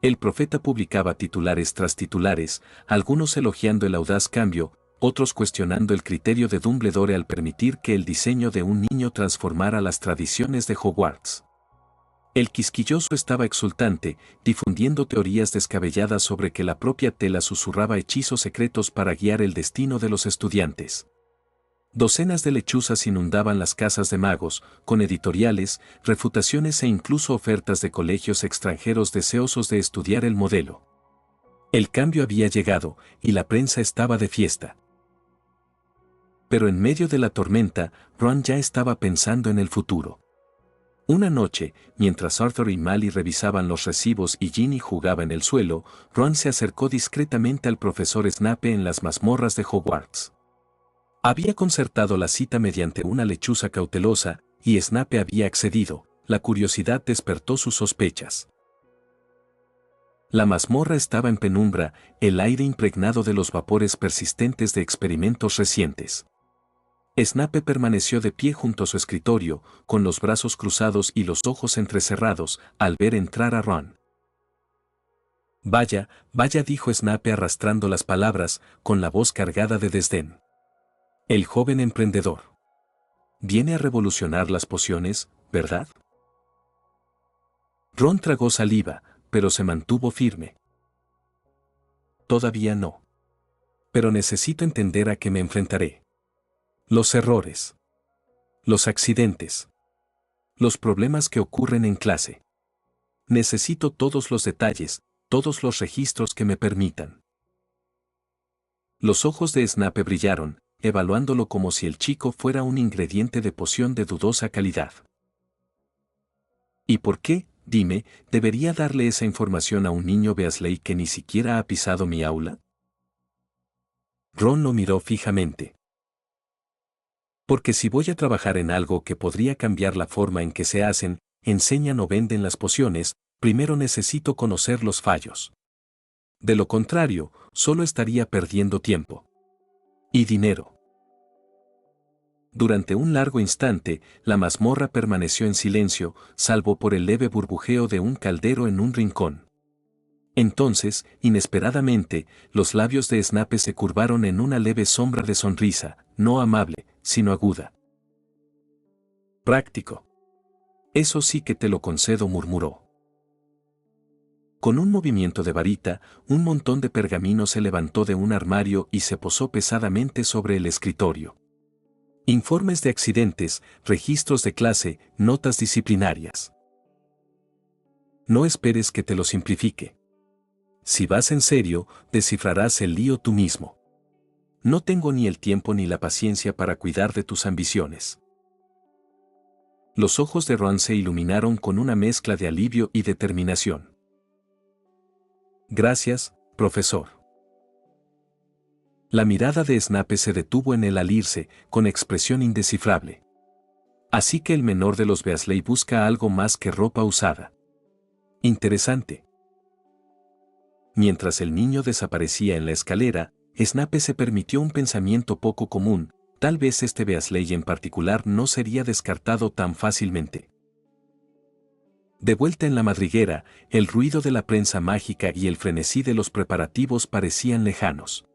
El profeta publicaba titulares tras titulares, algunos elogiando el audaz cambio, otros cuestionando el criterio de Dumbledore al permitir que el diseño de un niño transformara las tradiciones de Hogwarts. El quisquilloso estaba exultante, difundiendo teorías descabelladas sobre que la propia tela susurraba hechizos secretos para guiar el destino de los estudiantes. Docenas de lechuzas inundaban las casas de magos, con editoriales, refutaciones e incluso ofertas de colegios extranjeros deseosos de estudiar el modelo. El cambio había llegado, y la prensa estaba de fiesta. Pero en medio de la tormenta, Ron ya estaba pensando en el futuro. Una noche, mientras Arthur y Mally revisaban los recibos y Ginny jugaba en el suelo, Ron se acercó discretamente al profesor Snape en las mazmorras de Hogwarts. Había concertado la cita mediante una lechuza cautelosa, y Snape había accedido. La curiosidad despertó sus sospechas. La mazmorra estaba en penumbra, el aire impregnado de los vapores persistentes de experimentos recientes. Snape permaneció de pie junto a su escritorio, con los brazos cruzados y los ojos entrecerrados, al ver entrar a Ron. Vaya, vaya, dijo Snape arrastrando las palabras, con la voz cargada de desdén. El joven emprendedor. Viene a revolucionar las pociones, ¿verdad? Ron tragó saliva, pero se mantuvo firme. Todavía no. Pero necesito entender a qué me enfrentaré. Los errores. Los accidentes. Los problemas que ocurren en clase. Necesito todos los detalles, todos los registros que me permitan. Los ojos de Snape brillaron, evaluándolo como si el chico fuera un ingrediente de poción de dudosa calidad. ¿Y por qué, dime, debería darle esa información a un niño Weasley que ni siquiera ha pisado mi aula? Ron lo miró fijamente. Porque si voy a trabajar en algo que podría cambiar la forma en que se hacen, enseñan o venden las pociones, primero necesito conocer los fallos. De lo contrario, solo estaría perdiendo tiempo. Y dinero. Durante un largo instante, la mazmorra permaneció en silencio, salvo por el leve burbujeo de un caldero en un rincón. Entonces, inesperadamente, los labios de Snape se curvaron en una leve sombra de sonrisa, no amable, sino aguda. Práctico. Eso sí que te lo concedo, murmuró. Con un movimiento de varita, un montón de pergaminos se levantó de un armario y se posó pesadamente sobre el escritorio. Informes de accidentes, registros de clase, notas disciplinarias. No esperes que te lo simplifique. Si vas en serio, descifrarás el lío tú mismo. No tengo ni el tiempo ni la paciencia para cuidar de tus ambiciones. Los ojos de Ron se iluminaron con una mezcla de alivio y determinación. Gracias, profesor. La mirada de Snape se detuvo en él al irse, con expresión indescifrable. Así que el menor de los Weasley busca algo más que ropa usada. Interesante. Mientras el niño desaparecía en la escalera, Snape se permitió un pensamiento poco común: tal vez este Weasley en particular no sería descartado tan fácilmente. De vuelta en la madriguera, el ruido de la prensa mágica y el frenesí de los preparativos parecían lejanos.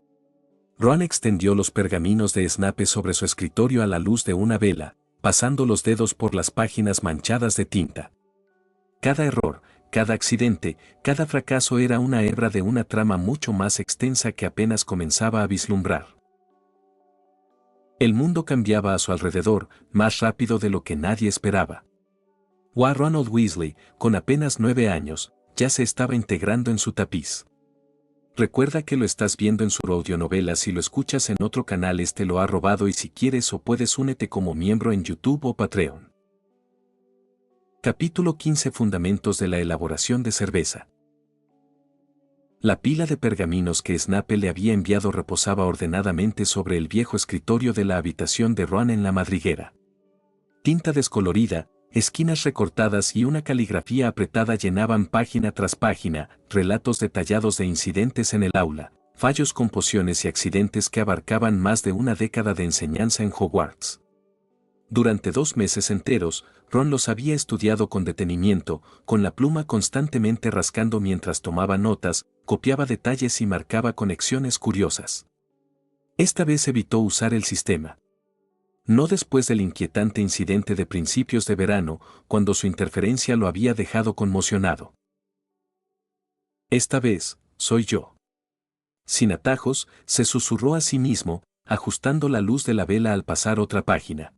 Ron extendió los pergaminos de Snape sobre su escritorio a la luz de una vela, pasando los dedos por las páginas manchadas de tinta. Cada error, cada accidente, cada fracaso era una hebra de una trama mucho más extensa que apenas comenzaba a vislumbrar. El mundo cambiaba a su alrededor, más rápido de lo que nadie esperaba. Ronald Weasley, con apenas 9 años, ya se estaba integrando en su tapiz. Recuerda que lo estás viendo en su audionovela. Si lo escuchas en otro canal, este lo ha robado, y si quieres o puedes únete como miembro en YouTube o Patreon. Capítulo 15: Fundamentos de la elaboración de cerveza. La pila de pergaminos que Snape le había enviado reposaba ordenadamente sobre el viejo escritorio de la habitación de Ron en la madriguera. Tinta descolorida, esquinas recortadas y una caligrafía apretada llenaban página tras página, relatos detallados de incidentes en el aula, fallos con pociones y accidentes que abarcaban más de una década de enseñanza en Hogwarts. Durante 2 meses enteros, Ron los había estudiado con detenimiento, con la pluma constantemente rascando mientras tomaba notas, copiaba detalles y marcaba conexiones curiosas. Esta vez evitó usar el sistema. No después del inquietante incidente de principios de verano, cuando su interferencia lo había dejado conmocionado. Esta vez, soy yo. Sin atajos, se susurró a sí mismo, ajustando la luz de la vela al pasar otra página.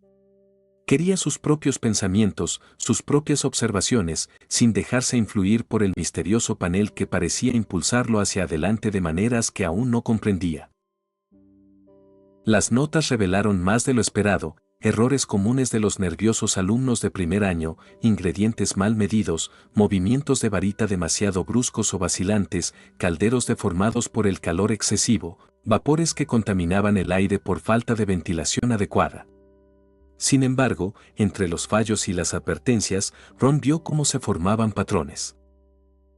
Quería sus propios pensamientos, sus propias observaciones, sin dejarse influir por el misterioso panel que parecía impulsarlo hacia adelante de maneras que aún no comprendía. Las notas revelaron más de lo esperado: errores comunes de los nerviosos alumnos de primer año, ingredientes mal medidos, movimientos de varita demasiado bruscos o vacilantes, calderos deformados por el calor excesivo, vapores que contaminaban el aire por falta de ventilación adecuada. Sin embargo, entre los fallos y las advertencias, Ron vio cómo se formaban patrones.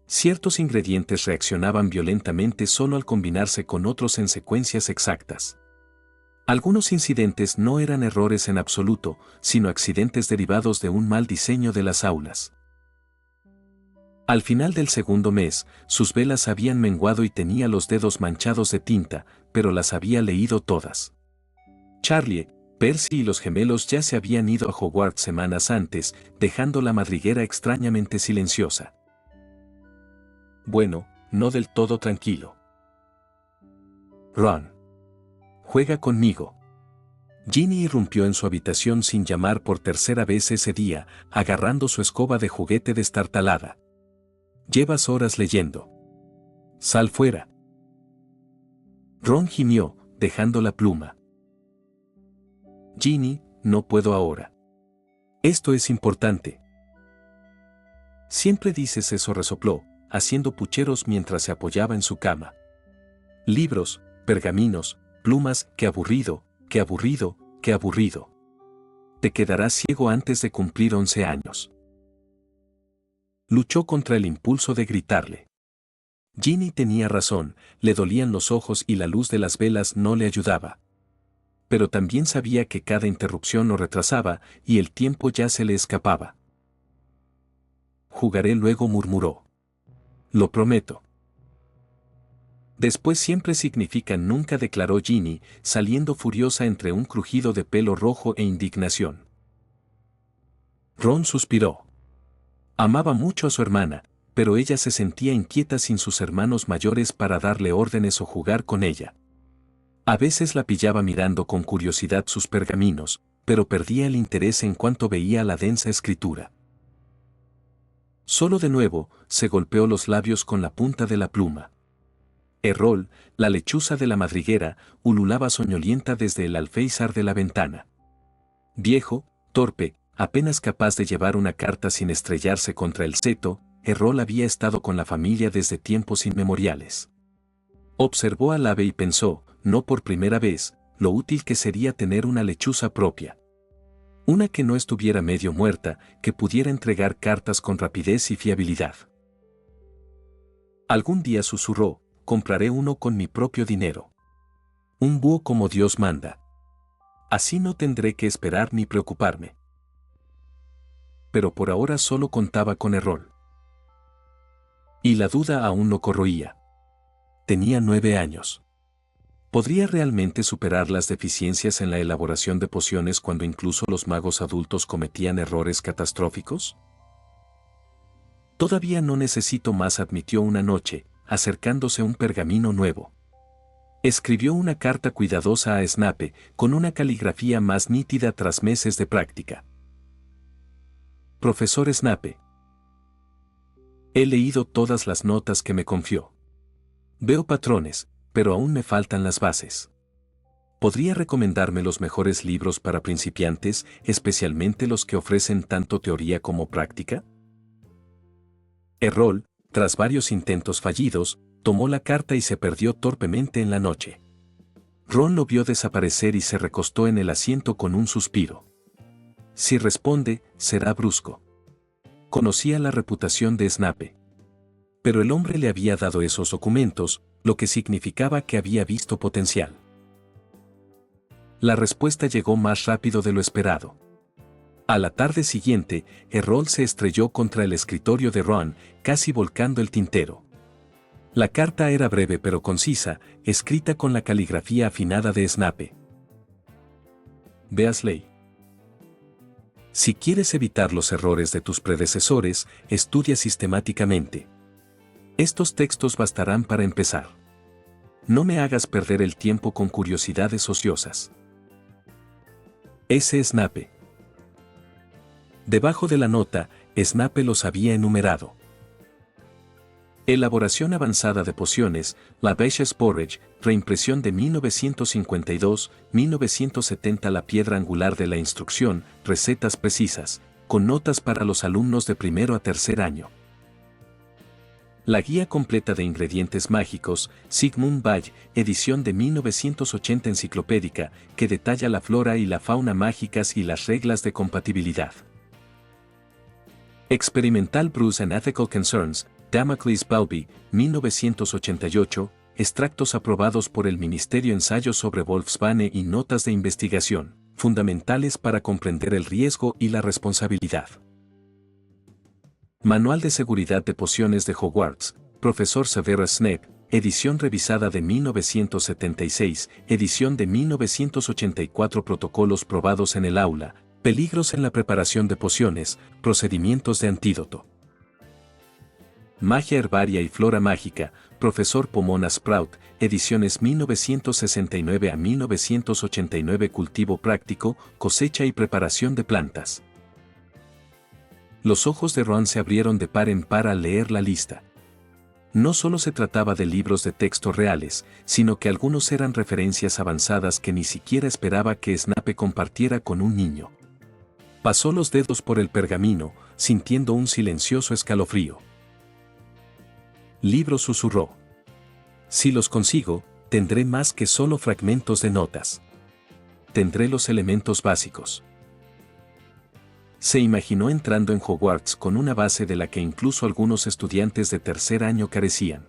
Ciertos ingredientes reaccionaban violentamente solo al combinarse con otros en secuencias exactas. Algunos incidentes no eran errores en absoluto, sino accidentes derivados de un mal diseño de las aulas. Al final del segundo mes, sus velas habían menguado y tenía los dedos manchados de tinta, pero las había leído todas. Charlie, Percy y los gemelos ya se habían ido a Hogwarts semanas antes, dejando la madriguera extrañamente silenciosa. Bueno, no del todo tranquilo. Ron. Juega conmigo. Ginny irrumpió en su habitación sin llamar por tercera vez ese día, agarrando su escoba de juguete destartalada. Llevas horas leyendo. Sal fuera. Ron gimió, dejando la pluma. Ginny, no puedo ahora. Esto es importante. Siempre dices eso, resopló, haciendo pucheros mientras se apoyaba en su cama. Libros, pergaminos, plumas, qué aburrido, qué aburrido, qué aburrido. Te quedarás ciego antes de cumplir 11 años. Luchó contra el impulso de gritarle. Ginny tenía razón, le dolían los ojos y la luz de las velas no le ayudaba. Pero también sabía que cada interrupción lo retrasaba y el tiempo ya se le escapaba. Jugaré luego, murmuró. Lo prometo. Después siempre significa nunca, declaró Ginny, saliendo furiosa entre un crujido de pelo rojo e indignación. Ron suspiró. Amaba mucho a su hermana, pero ella se sentía inquieta sin sus hermanos mayores para darle órdenes o jugar con ella. A veces la pillaba mirando con curiosidad sus pergaminos, pero perdía el interés en cuanto veía la densa escritura. Solo de nuevo, se golpeó los labios con la punta de la pluma. Errol, la lechuza de la madriguera, ululaba soñolienta desde el alféizar de la ventana. Viejo, torpe, apenas capaz de llevar una carta sin estrellarse contra el seto, Errol había estado con la familia desde tiempos inmemoriales. Observó al ave y pensó, no por primera vez, lo útil que sería tener una lechuza propia. Una que no estuviera medio muerta, que pudiera entregar cartas con rapidez y fiabilidad. Algún día susurró, compraré uno con mi propio dinero. Un búho como Dios manda. Así no tendré que esperar ni preocuparme. Pero por ahora solo contaba con Errol. Y la duda aún lo corroía. Tenía 9 años. ¿Podría realmente superar las deficiencias en la elaboración de pociones cuando incluso los magos adultos cometían errores catastróficos? Todavía no necesito más, admitió una noche, acercándose un pergamino nuevo. Escribió una carta cuidadosa a Snape, con una caligrafía más nítida tras meses de práctica. Profesor Snape. He leído todas las notas que me confió. Veo patrones, pero aún me faltan las bases. ¿Podría recomendarme los mejores libros para principiantes, especialmente los que ofrecen tanto teoría como práctica? Errol, tras varios intentos fallidos, tomó la carta y se perdió torpemente en la noche. Ron lo vio desaparecer y se recostó en el asiento con un suspiro. Si responde, será brusco. Conocía la reputación de Snape. Pero el hombre le había dado esos documentos, lo que significaba que había visto potencial. La respuesta llegó más rápido de lo esperado. A la tarde siguiente, Errol se estrelló contra el escritorio de Ron, casi volcando el tintero. La carta era breve pero concisa, escrita con la caligrafía afinada de Snape. Weasley. Si quieres evitar los errores de tus predecesores, estudia sistemáticamente. Estos textos bastarán para empezar. No me hagas perder el tiempo con curiosidades ociosas. S. Snape. Debajo de la nota, Snape los había enumerado. Elaboración avanzada de pociones, La Bache's Porridge, reimpresión de 1952, 1970. La piedra angular de la instrucción, recetas precisas, con notas para los alumnos de primero a tercer año. La guía completa de ingredientes mágicos, Sigmund Ball, edición de 1980 enciclopédica, que detalla la flora y la fauna mágicas y las reglas de compatibilidad. Experimental Bruce and Ethical Concerns, Damocles Bowlby, 1988, extractos aprobados por el Ministerio, ensayos sobre Wolfsbane y notas de investigación, fundamentales para comprender el riesgo y la responsabilidad. Manual de Seguridad de Pociones de Hogwarts, Profesor Severus Snape, edición revisada de 1976, edición de 1984. Protocolos probados en el aula, peligros en la preparación de pociones, procedimientos de antídoto. Magia herbaria y flora mágica, Profesor Pomona Sprout, ediciones 1969 a 1989. Cultivo práctico, cosecha y preparación de plantas. Los ojos de Ron se abrieron de par en par al leer la lista. No solo se trataba de libros de texto reales, sino que algunos eran referencias avanzadas que ni siquiera esperaba que Snape compartiera con un niño. Pasó los dedos por el pergamino, sintiendo un silencioso escalofrío. Libro, susurró. Si los consigo, tendré más que solo fragmentos de notas. Tendré los elementos básicos. Se imaginó entrando en Hogwarts con una base de la que incluso algunos estudiantes de tercer año carecían.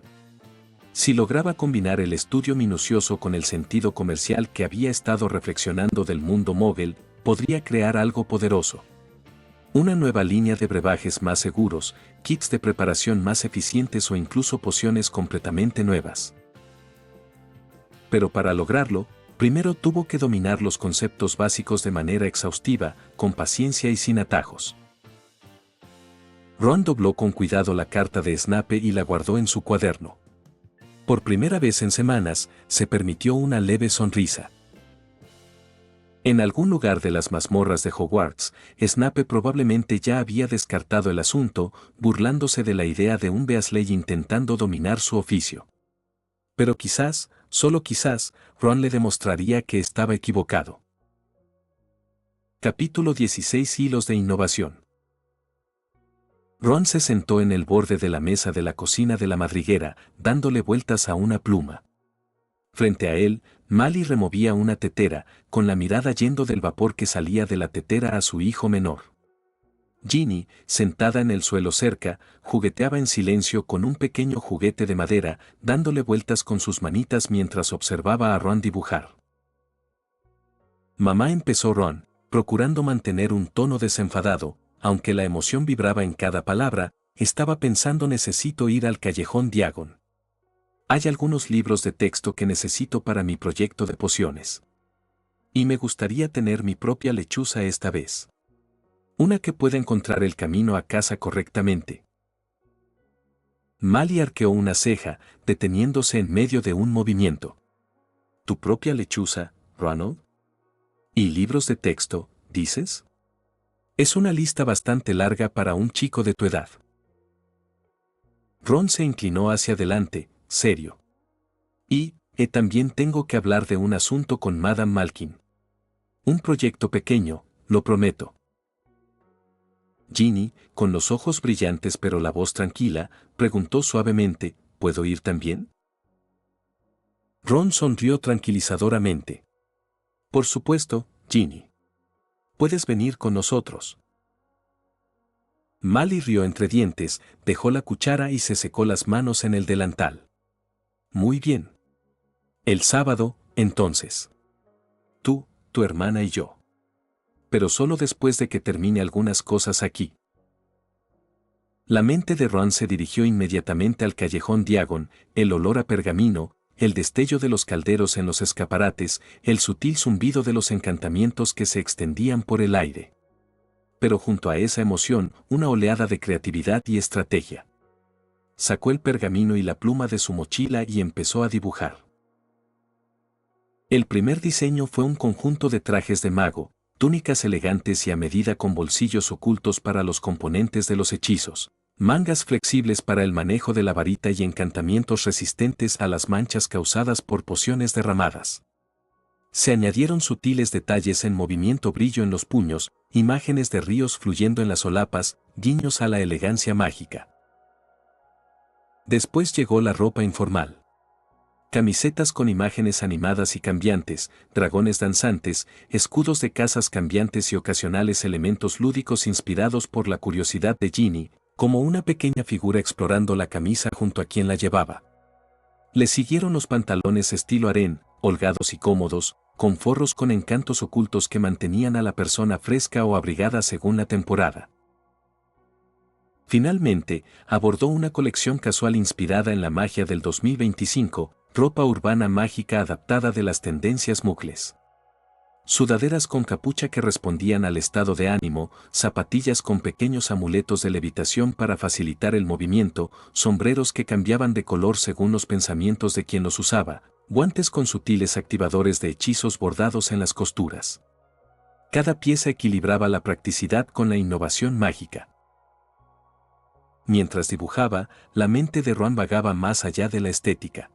Si lograba combinar el estudio minucioso con el sentido comercial que había estado reflexionando del mundo móvil, podría crear algo poderoso. Una nueva línea de brebajes más seguros, kits de preparación más eficientes o incluso pociones completamente nuevas. Pero para lograrlo, primero tuvo que dominar los conceptos básicos de manera exhaustiva, con paciencia y sin atajos. Ron dobló con cuidado la carta de Snape y la guardó en su cuaderno. Por primera vez en semanas, se permitió una leve sonrisa. En algún lugar de las mazmorras de Hogwarts, Snape probablemente ya había descartado el asunto, burlándose de la idea de un Weasley intentando dominar su oficio. Pero quizás, solo quizás, Ron le demostraría que estaba equivocado. Capítulo 16. Hilos de innovación. Ron se sentó en el borde de la mesa de la cocina de la madriguera, dándole vueltas a una pluma. Frente a él, Mally removía una tetera, con la mirada yendo del vapor que salía de la tetera a su hijo menor. Ginny, sentada en el suelo cerca, jugueteaba en silencio con un pequeño juguete de madera, dándole vueltas con sus manitas mientras observaba a Ron dibujar. Mamá, empezó Ron, procurando mantener un tono desenfadado, aunque la emoción vibraba en cada palabra, estaba pensando: necesito ir al callejón Diagon. Hay algunos libros de texto que necesito para mi proyecto de pociones. Y me gustaría tener mi propia lechuza esta vez. Una que pueda encontrar el camino a casa correctamente. Mally arqueó una ceja, deteniéndose en medio de un movimiento. ¿Tu propia lechuza, Ronald? ¿Y libros de texto, dices? Es una lista bastante larga para un chico de tu edad. Ron se inclinó hacia adelante, serio. Y también tengo que hablar de un asunto con Madame Malkin. Un proyecto pequeño, lo prometo. Ginny, con los ojos brillantes pero la voz tranquila, preguntó suavemente: ¿puedo ir también? Ron sonrió tranquilizadoramente. Por supuesto, Ginny. Puedes venir con nosotros. Mally rió entre dientes, dejó la cuchara y se secó las manos en el delantal. Muy bien. El sábado, entonces. Tú, tu hermana y yo. Pero solo después de que termine algunas cosas aquí. La mente de Ron se dirigió inmediatamente al callejón Diagon, el olor a pergamino, el destello de los calderos en los escaparates, el sutil zumbido de los encantamientos que se extendían por el aire. Pero junto a esa emoción, una oleada de creatividad y estrategia. Sacó el pergamino y la pluma de su mochila y empezó a dibujar. El primer diseño fue un conjunto de trajes de mago, túnicas elegantes y a medida con bolsillos ocultos para los componentes de los hechizos, mangas flexibles para el manejo de la varita y encantamientos resistentes a las manchas causadas por pociones derramadas. Se añadieron sutiles detalles en movimiento, brillo en los puños, imágenes de ríos fluyendo en las solapas, guiños a la elegancia mágica. Después llegó la ropa informal. Camisetas con imágenes animadas y cambiantes, dragones danzantes, escudos de cazas cambiantes y ocasionales elementos lúdicos inspirados por la curiosidad de Ginny, como una pequeña figura explorando la camisa junto a quien la llevaba. Le siguieron los pantalones estilo harén, holgados y cómodos, con forros con encantos ocultos que mantenían a la persona fresca o abrigada según la temporada. Finalmente, abordó una colección casual inspirada en la magia del 2025, ropa urbana mágica adaptada de las tendencias muggles. Sudaderas con capucha que respondían al estado de ánimo, zapatillas con pequeños amuletos de levitación para facilitar el movimiento, sombreros que cambiaban de color según los pensamientos de quien los usaba, guantes con sutiles activadores de hechizos bordados en las costuras. Cada pieza equilibraba la practicidad con la innovación mágica. Mientras dibujaba, la mente de Ron vagaba más allá de la estética.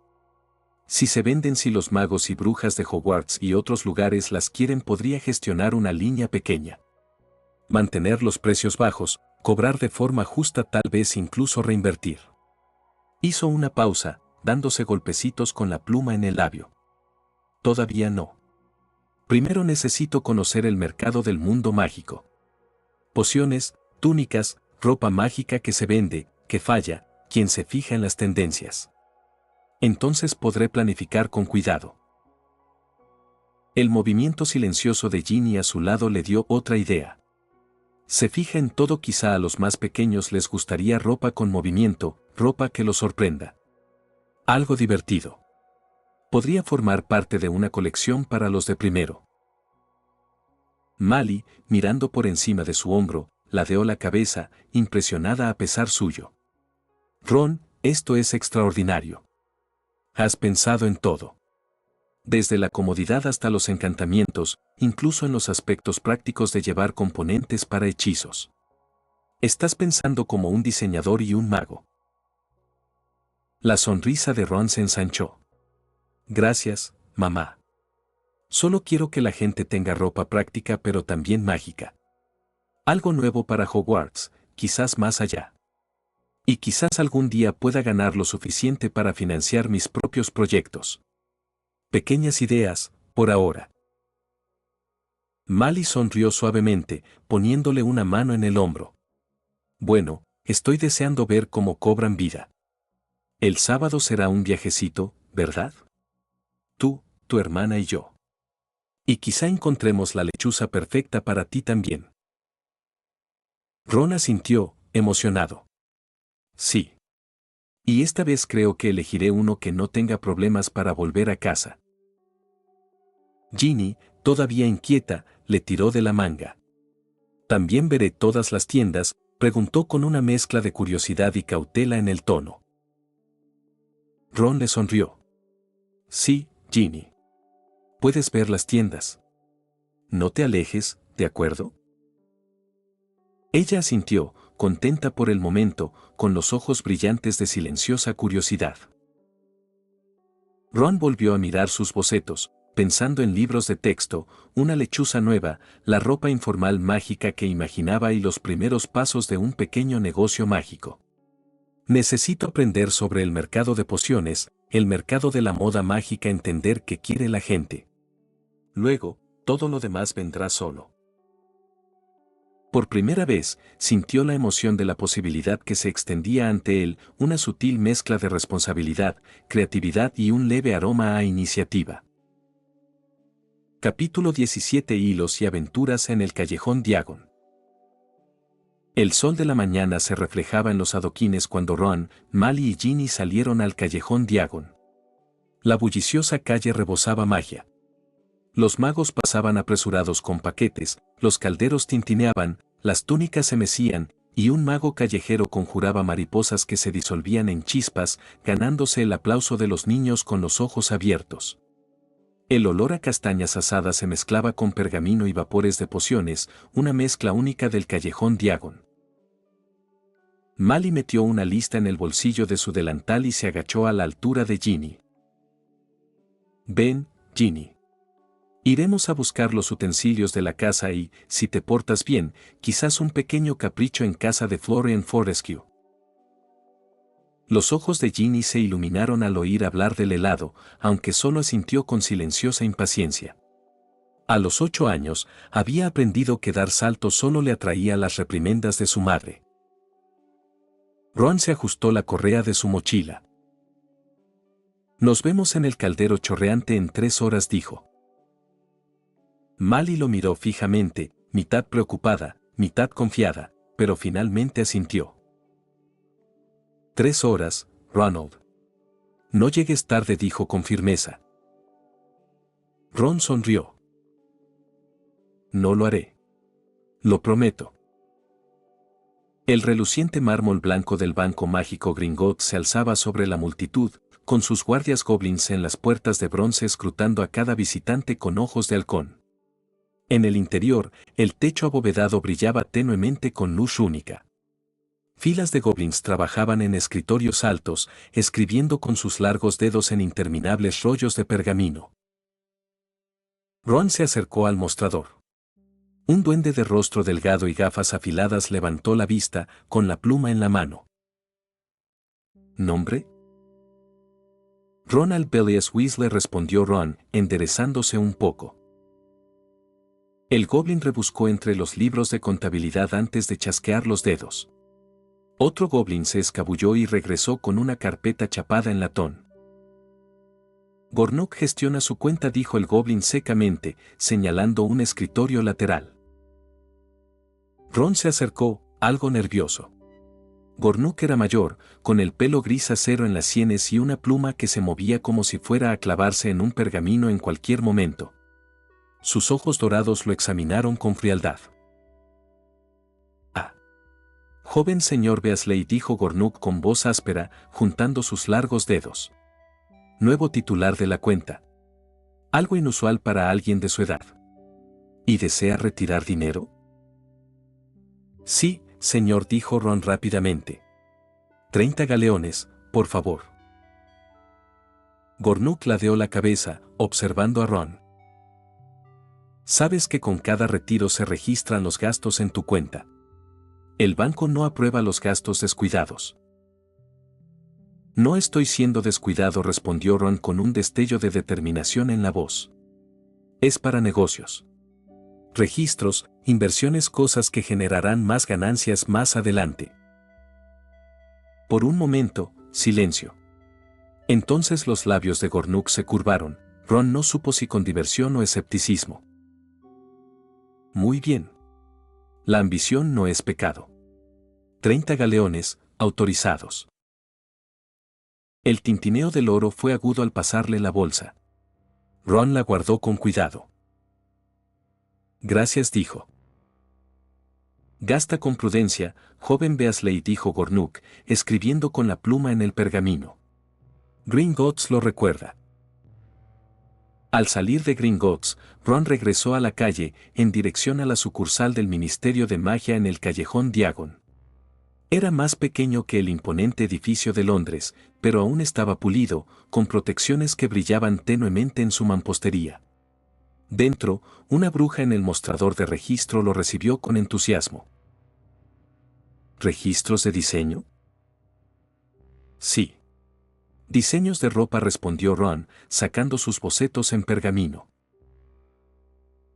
Si se venden, si los magos y brujas de Hogwarts y otros lugares las quieren, podría gestionar una línea pequeña. Mantener los precios bajos, cobrar de forma justa, tal vez incluso reinvertir. Hizo una pausa, dándose golpecitos con la pluma en el labio. Todavía no. Primero necesito conocer el mercado del mundo mágico. Pociones, túnicas, ropa mágica que se vende, que falla, quien se fija en las tendencias. Entonces podré planificar con cuidado. El movimiento silencioso de Ginny a su lado le dio otra idea. Se fija en todo, quizá a los más pequeños les gustaría ropa con movimiento, ropa que los sorprenda. Algo divertido. Podría formar parte de una colección para los de primero. Mally, mirando por encima de su hombro, ladeó la cabeza, impresionada a pesar suyo. Ron, esto es extraordinario. Has pensado en todo. Desde la comodidad hasta los encantamientos, incluso en los aspectos prácticos de llevar componentes para hechizos. Estás pensando como un diseñador y un mago. La sonrisa de Ron se ensanchó. Gracias, mamá. Solo quiero que la gente tenga ropa práctica pero también mágica. Algo nuevo para Hogwarts, quizás más allá. Y quizás algún día pueda ganar lo suficiente para financiar mis propios proyectos. Pequeñas ideas, por ahora. Mally sonrió suavemente, poniéndole una mano en el hombro. Bueno, estoy deseando ver cómo cobran vida. El sábado será un viajecito, ¿verdad? Tú, tu hermana y yo. Y quizá encontremos la lechuza perfecta para ti también. Ron asintió, emocionado. Sí. Y esta vez creo que elegiré uno que no tenga problemas para volver a casa. Ginny, todavía inquieta, le tiró de la manga. ¿También veré todas las tiendas?, preguntó con una mezcla de curiosidad y cautela en el tono. Ron le sonrió. Sí, Ginny. Puedes ver las tiendas. No te alejes, ¿de acuerdo? Ella asintió, contenta por el momento, con los ojos brillantes de silenciosa curiosidad. Ron volvió a mirar sus bocetos, pensando en libros de texto, una lechuza nueva, la ropa informal mágica que imaginaba y los primeros pasos de un pequeño negocio mágico. Necesito aprender sobre el mercado de pociones, el mercado de la moda mágica, entender qué quiere la gente. Luego, todo lo demás vendrá solo. Por primera vez, sintió la emoción de la posibilidad que se extendía ante él, una sutil mezcla de responsabilidad, creatividad y un leve aroma a iniciativa. Capítulo 17: Hilos y aventuras en el Callejón Diagon. El sol de la mañana se reflejaba en los adoquines cuando Ron, Mally y Ginny salieron al Callejón Diagon. La bulliciosa calle rebosaba magia. Los magos pasaban apresurados con paquetes, los calderos tintineaban, las túnicas se mecían, y un mago callejero conjuraba mariposas que se disolvían en chispas, ganándose el aplauso de los niños con los ojos abiertos. El olor a castañas asadas se mezclaba con pergamino y vapores de pociones, una mezcla única del Callejón Diagon. Mally metió una lista en el bolsillo de su delantal y se agachó a la altura de Ginny. Ven, Ginny. Iremos a buscar los utensilios de la casa y, si te portas bien, quizás un pequeño capricho en casa de Florian Fortescue. Los ojos de Ginny se iluminaron al oír hablar del helado, aunque solo asintió con silenciosa impaciencia. A los 8 años, había aprendido que dar saltos solo le atraía las reprimendas de su madre. Ron se ajustó la correa de su mochila. Nos vemos en el caldero chorreante en 3 horas, dijo. Mally lo miró fijamente, mitad preocupada, mitad confiada, pero finalmente asintió. 3 horas, Ronald. No llegues tarde, dijo con firmeza. Ron sonrió. No lo haré. Lo prometo. El reluciente mármol blanco del banco mágico Gringotts se alzaba sobre la multitud, con sus guardias goblins en las puertas de bronce escrutando a cada visitante con ojos de halcón. En el interior, el techo abovedado brillaba tenuemente con luz única. Filas de goblins trabajaban en escritorios altos, escribiendo con sus largos dedos en interminables rollos de pergamino. Ron se acercó al mostrador. Un duende de rostro delgado y gafas afiladas levantó la vista, con la pluma en la mano. ¿Nombre? Ronald Bellius Weasley, respondió Ron, enderezándose un poco. El goblin rebuscó entre los libros de contabilidad antes de chasquear los dedos. Otro goblin se escabulló y regresó con una carpeta chapada en latón. Gornuk gestiona su cuenta, dijo el goblin secamente, señalando un escritorio lateral. Ron se acercó, algo nervioso. Gornuk era mayor, con el pelo gris acero en las sienes y una pluma que se movía como si fuera a clavarse en un pergamino en cualquier momento. Sus ojos dorados lo examinaron con frialdad. «Ah. Joven señor Weasley», dijo Gornuk con voz áspera, juntando sus largos dedos. «Nuevo titular de la cuenta. Algo inusual para alguien de su edad. ¿Y desea retirar dinero?» «Sí, señor», dijo Ron rápidamente. 30 galeones, por favor. Gornuk ladeó la cabeza, observando a Ron. Sabes que con cada retiro se registran los gastos en tu cuenta. El banco no aprueba los gastos descuidados. No estoy siendo descuidado, respondió Ron con un destello de determinación en la voz. Es para negocios. Registros, inversiones, cosas que generarán más ganancias más adelante. Por un momento, silencio. Entonces los labios de Gornuk se curvaron. Ron no supo si con diversión o escepticismo. Muy bien. La ambición no es pecado. 30 galeones, autorizados. El tintineo del oro fue agudo al pasarle la bolsa. Ron la guardó con cuidado. Gracias, dijo. Gasta con prudencia, joven Beasley, dijo Gornuk, escribiendo con la pluma en el pergamino. Gringotts lo recuerda. Al salir de Gringotts, Ron regresó a la calle, en dirección a la sucursal del Ministerio de Magia en el callejón Diagon. Era más pequeño que el imponente edificio de Londres, pero aún estaba pulido, con protecciones que brillaban tenuemente en su mampostería. Dentro, una bruja en el mostrador de registro lo recibió con entusiasmo. ¿Registros de diseño? Sí. Diseños de ropa, respondió Ron, sacando sus bocetos en pergamino.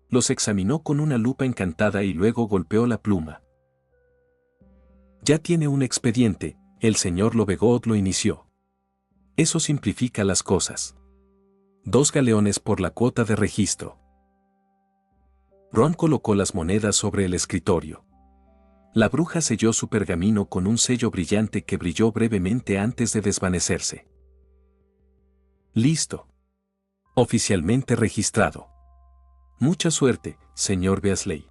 Los examinó con una lupa encantada y luego golpeó la pluma. Ya tiene un expediente, el señor Lovegood lo inició. Eso simplifica las cosas. 2 galeones por la cuota de registro. Ron colocó las monedas sobre el escritorio. La bruja selló su pergamino con un sello brillante que brilló brevemente antes de desvanecerse. Listo. Oficialmente registrado. Mucha suerte, señor Beasley.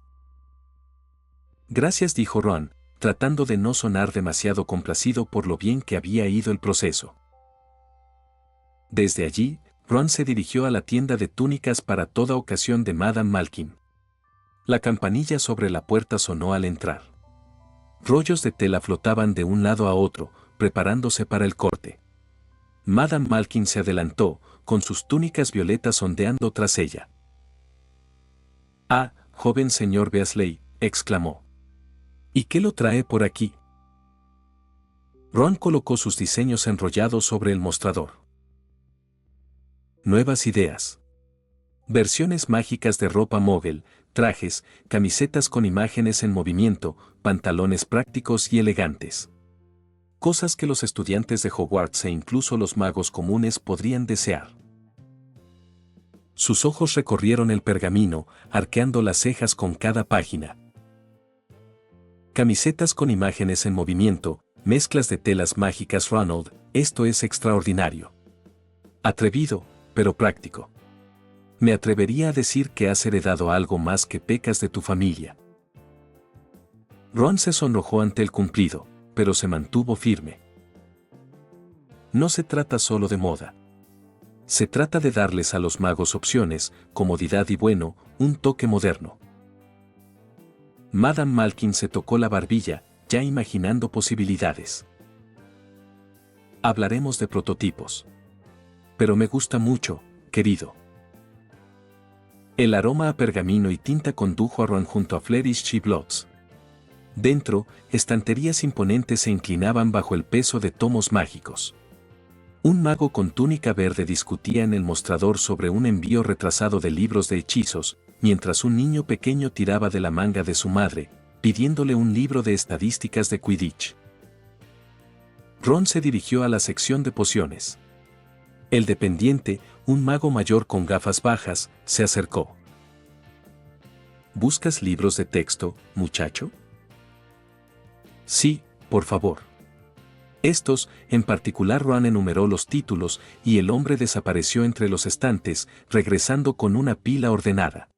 Gracias, dijo Ron, tratando de no sonar demasiado complacido por lo bien que había ido el proceso. Desde allí, Ron se dirigió a la tienda de túnicas para toda ocasión de Madame Malkin. La campanilla sobre la puerta sonó al entrar. Rollos de tela flotaban de un lado a otro, preparándose para el corte. Madame Malkin se adelantó, con sus túnicas violetas ondeando tras ella. «Ah, joven señor Beasley», exclamó. «¿Y qué lo trae por aquí?» Ron colocó sus diseños enrollados sobre el mostrador. Nuevas ideas. Versiones mágicas de ropa móvil, trajes, camisetas con imágenes en movimiento, pantalones prácticos y elegantes. Cosas que los estudiantes de Hogwarts e incluso los magos comunes podrían desear. Sus ojos recorrieron el pergamino, arqueando las cejas con cada página. Camisetas con imágenes en movimiento, mezclas de telas mágicas. Ronald, esto es extraordinario. Atrevido, pero práctico. Me atrevería a decir que has heredado algo más que pecas de tu familia. Ron se sonrojó ante el cumplido, pero se mantuvo firme. No se trata solo de moda. Se trata de darles a los magos opciones, comodidad y bueno, un toque moderno. Madame Malkin se tocó la barbilla, ya imaginando posibilidades. Hablaremos de prototipos. Pero me gusta mucho, querido. El aroma a pergamino y tinta condujo a Ron junto a Flourish Chiblots. Dentro, estanterías imponentes se inclinaban bajo el peso de tomos mágicos. Un mago con túnica verde discutía en el mostrador sobre un envío retrasado de libros de hechizos, mientras un niño pequeño tiraba de la manga de su madre, pidiéndole un libro de estadísticas de Quidditch. Ron se dirigió a la sección de pociones. El dependiente, un mago mayor con gafas bajas, se acercó. ¿Buscas libros de texto, muchacho? Sí, por favor. Estos, en particular. Ron enumeró los títulos y el hombre desapareció entre los estantes, regresando con una pila ordenada.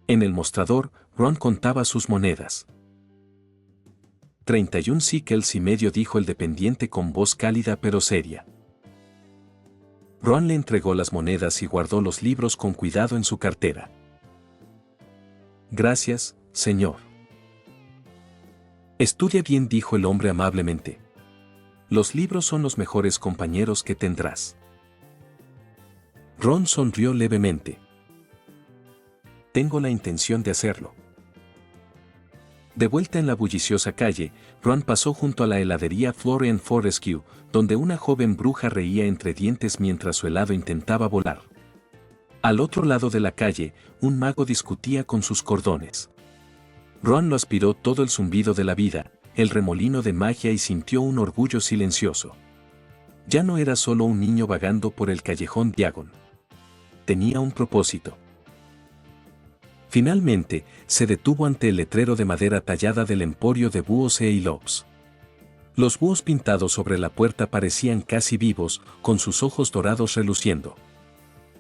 En el mostrador, Ron contaba sus monedas. 31 síquels y medio, dijo el dependiente con voz cálida pero seria. Ron le entregó las monedas y guardó los libros con cuidado en su cartera. Gracias, señor. Estudia bien, dijo el hombre amablemente. Los libros son los mejores compañeros que tendrás. Ron sonrió levemente. Tengo la intención de hacerlo. De vuelta en la bulliciosa calle, Ron pasó junto a la heladería Florian Fortescue, donde una joven bruja reía entre dientes mientras su helado intentaba volar. Al otro lado de la calle, un mago discutía con sus cordones. Ron lo aspiró todo el zumbido de la vida, el remolino de magia y sintió un orgullo silencioso. Ya no era solo un niño vagando por el callejón Diagon. Tenía un propósito. Finalmente, se detuvo ante el letrero de madera tallada del emporio de búhos e lobos. Los búhos pintados sobre la puerta parecían casi vivos, con sus ojos dorados reluciendo.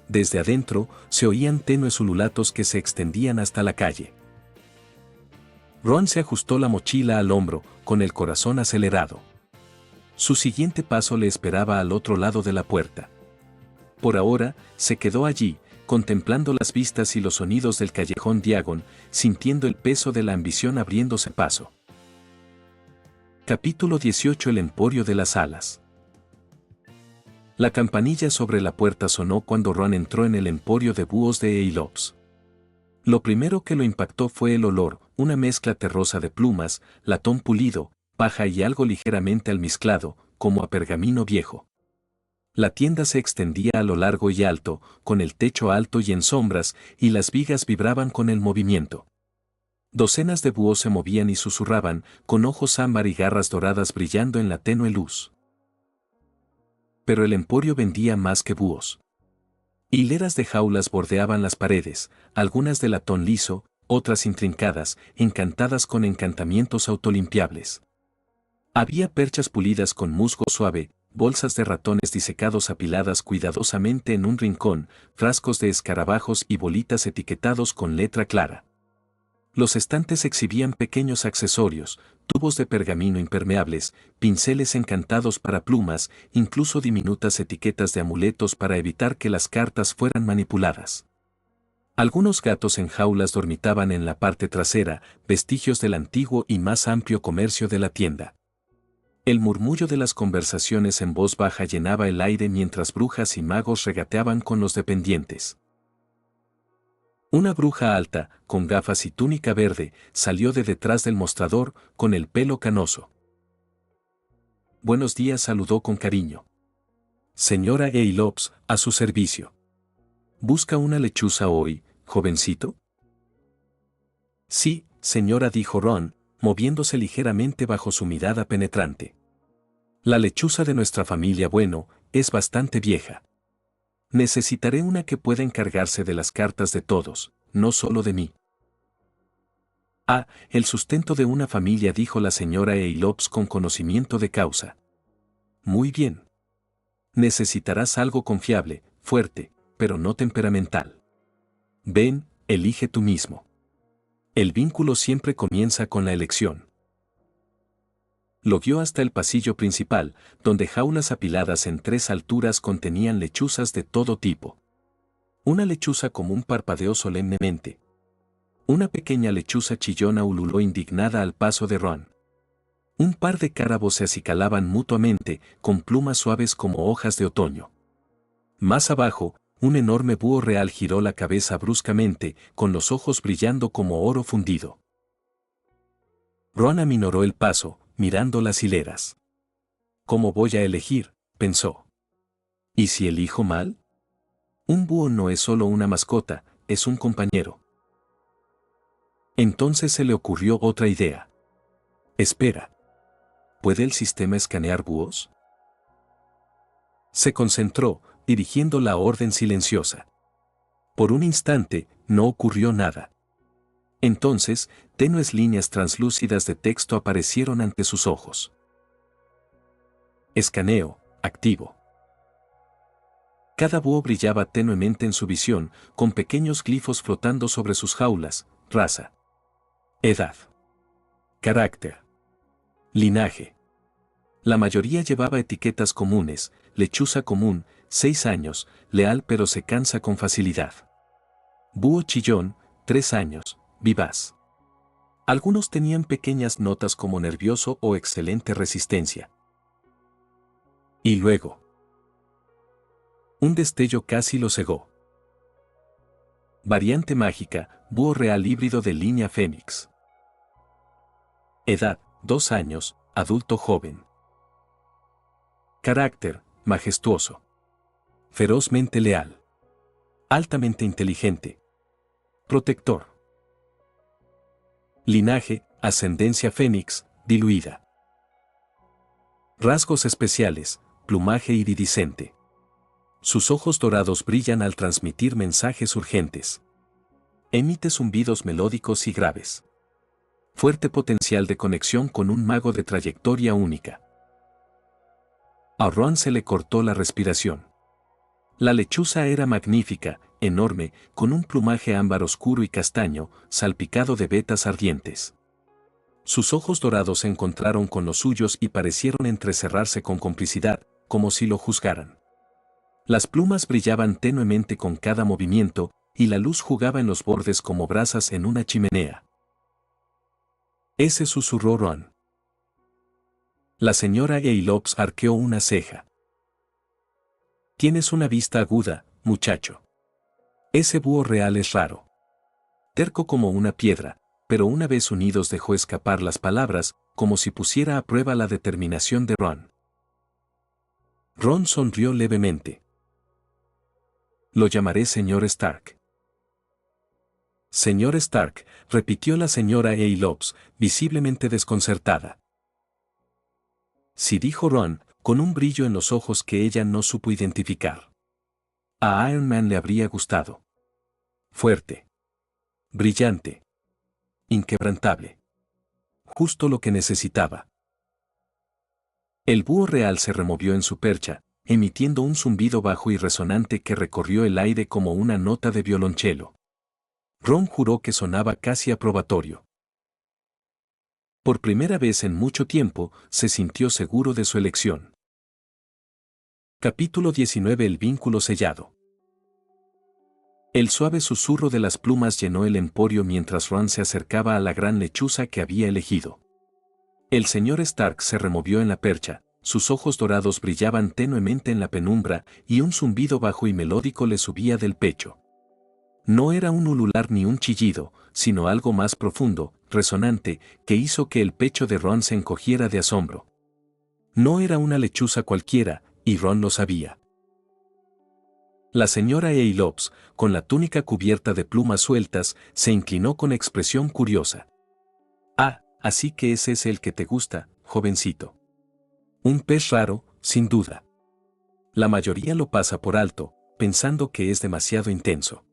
Desde adentro, se oían tenues ululatos que se extendían hasta la calle. Ron se ajustó la mochila al hombro, con el corazón acelerado. Su siguiente paso le esperaba al otro lado de la puerta. Por ahora, se quedó allí, contemplando las vistas y los sonidos del callejón Diagon, sintiendo el peso de la ambición abriéndose paso. Capítulo 18. El emporio de las alas. La campanilla sobre la puerta sonó cuando Ron entró en el emporio de búhos de Aelobs. Lo primero que lo impactó fue el olor, una mezcla terrosa de plumas, latón pulido, paja y algo ligeramente almizclado, como a pergamino viejo. La tienda se extendía a lo largo y alto, con el techo alto y en sombras, y las vigas vibraban con el movimiento. Docenas de búhos se movían y susurraban, con ojos ámbar y garras doradas brillando en la tenue luz. Pero el emporio vendía más que búhos. Hileras de jaulas bordeaban las paredes, algunas de latón liso, otras intrincadas, encantadas con encantamientos autolimpiables. Había perchas pulidas con musgo suave, bolsas de ratones disecados apiladas cuidadosamente en un rincón, frascos de escarabajos y bolitas etiquetados con letra clara. Los estantes exhibían pequeños accesorios, tubos de pergamino impermeables, pinceles encantados para plumas, incluso diminutas etiquetas de amuletos para evitar que las cartas fueran manipuladas. Algunos gatos en jaulas dormitaban en la parte trasera, vestigios del antiguo y más amplio comercio de la tienda. El murmullo de las conversaciones en voz baja llenaba el aire mientras brujas y magos regateaban con los dependientes. Una bruja alta, con gafas y túnica verde, salió de detrás del mostrador, con el pelo canoso. Buenos días, saludó con cariño. Señora Aelobs, a su servicio. ¿Busca una lechuza hoy, jovencito? Sí, señora, dijo Ron, moviéndose ligeramente bajo su mirada penetrante. La lechuza de nuestra familia, bueno, es bastante vieja. Necesitaré una que pueda encargarse de las cartas de todos, no solo de mí. Ah, el sustento de una familia, dijo la señora Aelobs con conocimiento de causa. Muy bien. Necesitarás algo confiable, fuerte, pero no temperamental. Ven, elige tú mismo. El vínculo siempre comienza con la elección. Lo guió hasta el pasillo principal, donde jaulas apiladas en 3 alturas contenían lechuzas de todo tipo. Una lechuza común parpadeó solemnemente. Una pequeña lechuza chillona ululó indignada al paso de Ron. Un par de cárabos se acicalaban mutuamente, con plumas suaves como hojas de otoño. Más abajo, un enorme búho real giró la cabeza bruscamente, con los ojos brillando como oro fundido. Ron aminoró el paso, mirando las hileras. ¿Cómo voy a elegir?, pensó. ¿Y si elijo mal? Un búho no es solo una mascota, es un compañero. Entonces se le ocurrió otra idea. Espera. ¿Puede el sistema escanear búhos? Se concentró, dirigiendo la orden silenciosa. Por un instante, no ocurrió nada. Entonces, tenues líneas translúcidas de texto aparecieron ante sus ojos. Escaneo, activo. Cada búho brillaba tenuemente en su visión, con pequeños glifos flotando sobre sus jaulas: raza, edad, carácter, linaje. La mayoría llevaba etiquetas comunes: lechuza común, 6 años, leal pero se cansa con facilidad. Búho chillón, 3 años, vivaz. Algunos tenían pequeñas notas como nervioso o excelente resistencia. Y luego. Un destello casi lo cegó. Variante mágica, búho real híbrido de línea Fénix. Edad, 2 años, adulto joven. Carácter, majestuoso. Ferozmente leal. Altamente inteligente. Protector. Linaje, ascendencia Fénix, diluida. Rasgos especiales, plumaje iridiscente. Sus ojos dorados brillan al transmitir mensajes urgentes. Emite zumbidos melódicos y graves. Fuerte potencial de conexión con un mago de trayectoria única. A Ron se le cortó la respiración. La lechuza era magnífica, enorme, con un plumaje ámbar oscuro y castaño, salpicado de vetas ardientes. Sus ojos dorados se encontraron con los suyos y parecieron entrecerrarse con complicidad, como si lo juzgaran. Las plumas brillaban tenuemente con cada movimiento, y la luz jugaba en los bordes como brasas en una chimenea. Ese susurró Ron. La señora Eylops arqueó una ceja. Tienes una vista aguda, muchacho. Ese búho real es raro. Terco como una piedra, pero una vez unidos dejó escapar las palabras, como si pusiera a prueba la determinación de Ron. Ron sonrió levemente. Lo llamaré señor Stark. Señor Stark, repitió la señora Eylops, visiblemente desconcertada. Sí, dijo Ron, con un brillo en los ojos que ella no supo identificar. A Iron Man le habría gustado. Fuerte. Brillante. Inquebrantable. Justo lo que necesitaba. El búho real se removió en su percha, emitiendo un zumbido bajo y resonante que recorrió el aire como una nota de violonchelo. Ron juró que sonaba casi aprobatorio. Por primera vez en mucho tiempo, se sintió seguro de su elección. Capítulo 19. El vínculo sellado. El suave susurro de las plumas llenó el emporio mientras Ron se acercaba a la gran lechuza que había elegido. El señor Stark se removió en la percha, sus ojos dorados brillaban tenuemente en la penumbra y un zumbido bajo y melódico le subía del pecho. No era un ulular ni un chillido, sino algo más profundo, resonante, que hizo que el pecho de Ron se encogiera de asombro. No era una lechuza cualquiera, y Ron lo sabía. La señora Eylops, con la túnica cubierta de plumas sueltas, se inclinó con expresión curiosa. Ah, así que ese es el que te gusta, jovencito. Un pez raro, sin duda. La mayoría lo pasa por alto, pensando que es demasiado intenso.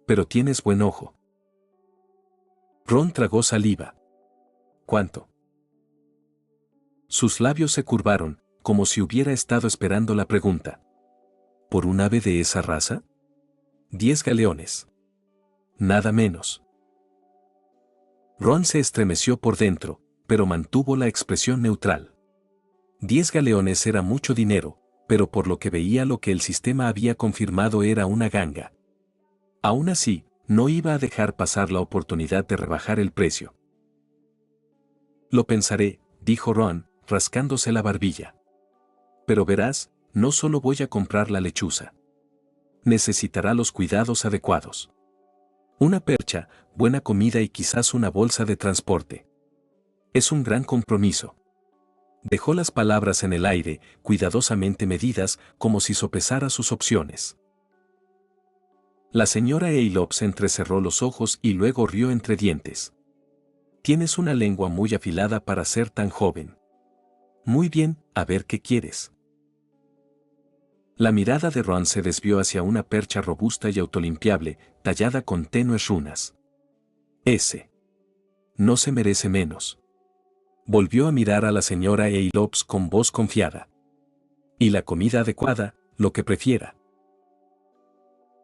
Pero tienes buen ojo. Ron tragó saliva. ¿Cuánto? Sus labios se curvaron, como si hubiera estado esperando la pregunta. ¿Por un ave de esa raza? 10 galeones. Nada menos. Ron se estremeció por dentro, pero mantuvo la expresión neutral. 10 galeones era mucho dinero, pero por lo que veía lo que el sistema había confirmado era una ganga. Aún así, no iba a dejar pasar la oportunidad de rebajar el precio. Lo pensaré, dijo Ron, rascándose la barbilla. Pero verás, no solo voy a comprar la lechuza. Necesitará los cuidados adecuados. Una percha, buena comida y quizás una bolsa de transporte. Es un gran compromiso. Dejó las palabras en el aire, cuidadosamente medidas, como si sopesara sus opciones. La señora Eylops entrecerró los ojos y luego rió entre dientes. Tienes una lengua muy afilada para ser tan joven. Muy bien, a ver qué quieres. La mirada de Ron se desvió hacia una percha robusta y autolimpiable, tallada con tenues runas. Ese. No se merece menos. Volvió a mirar a la señora Eylops con voz confiada. Y la comida adecuada, lo que prefiera.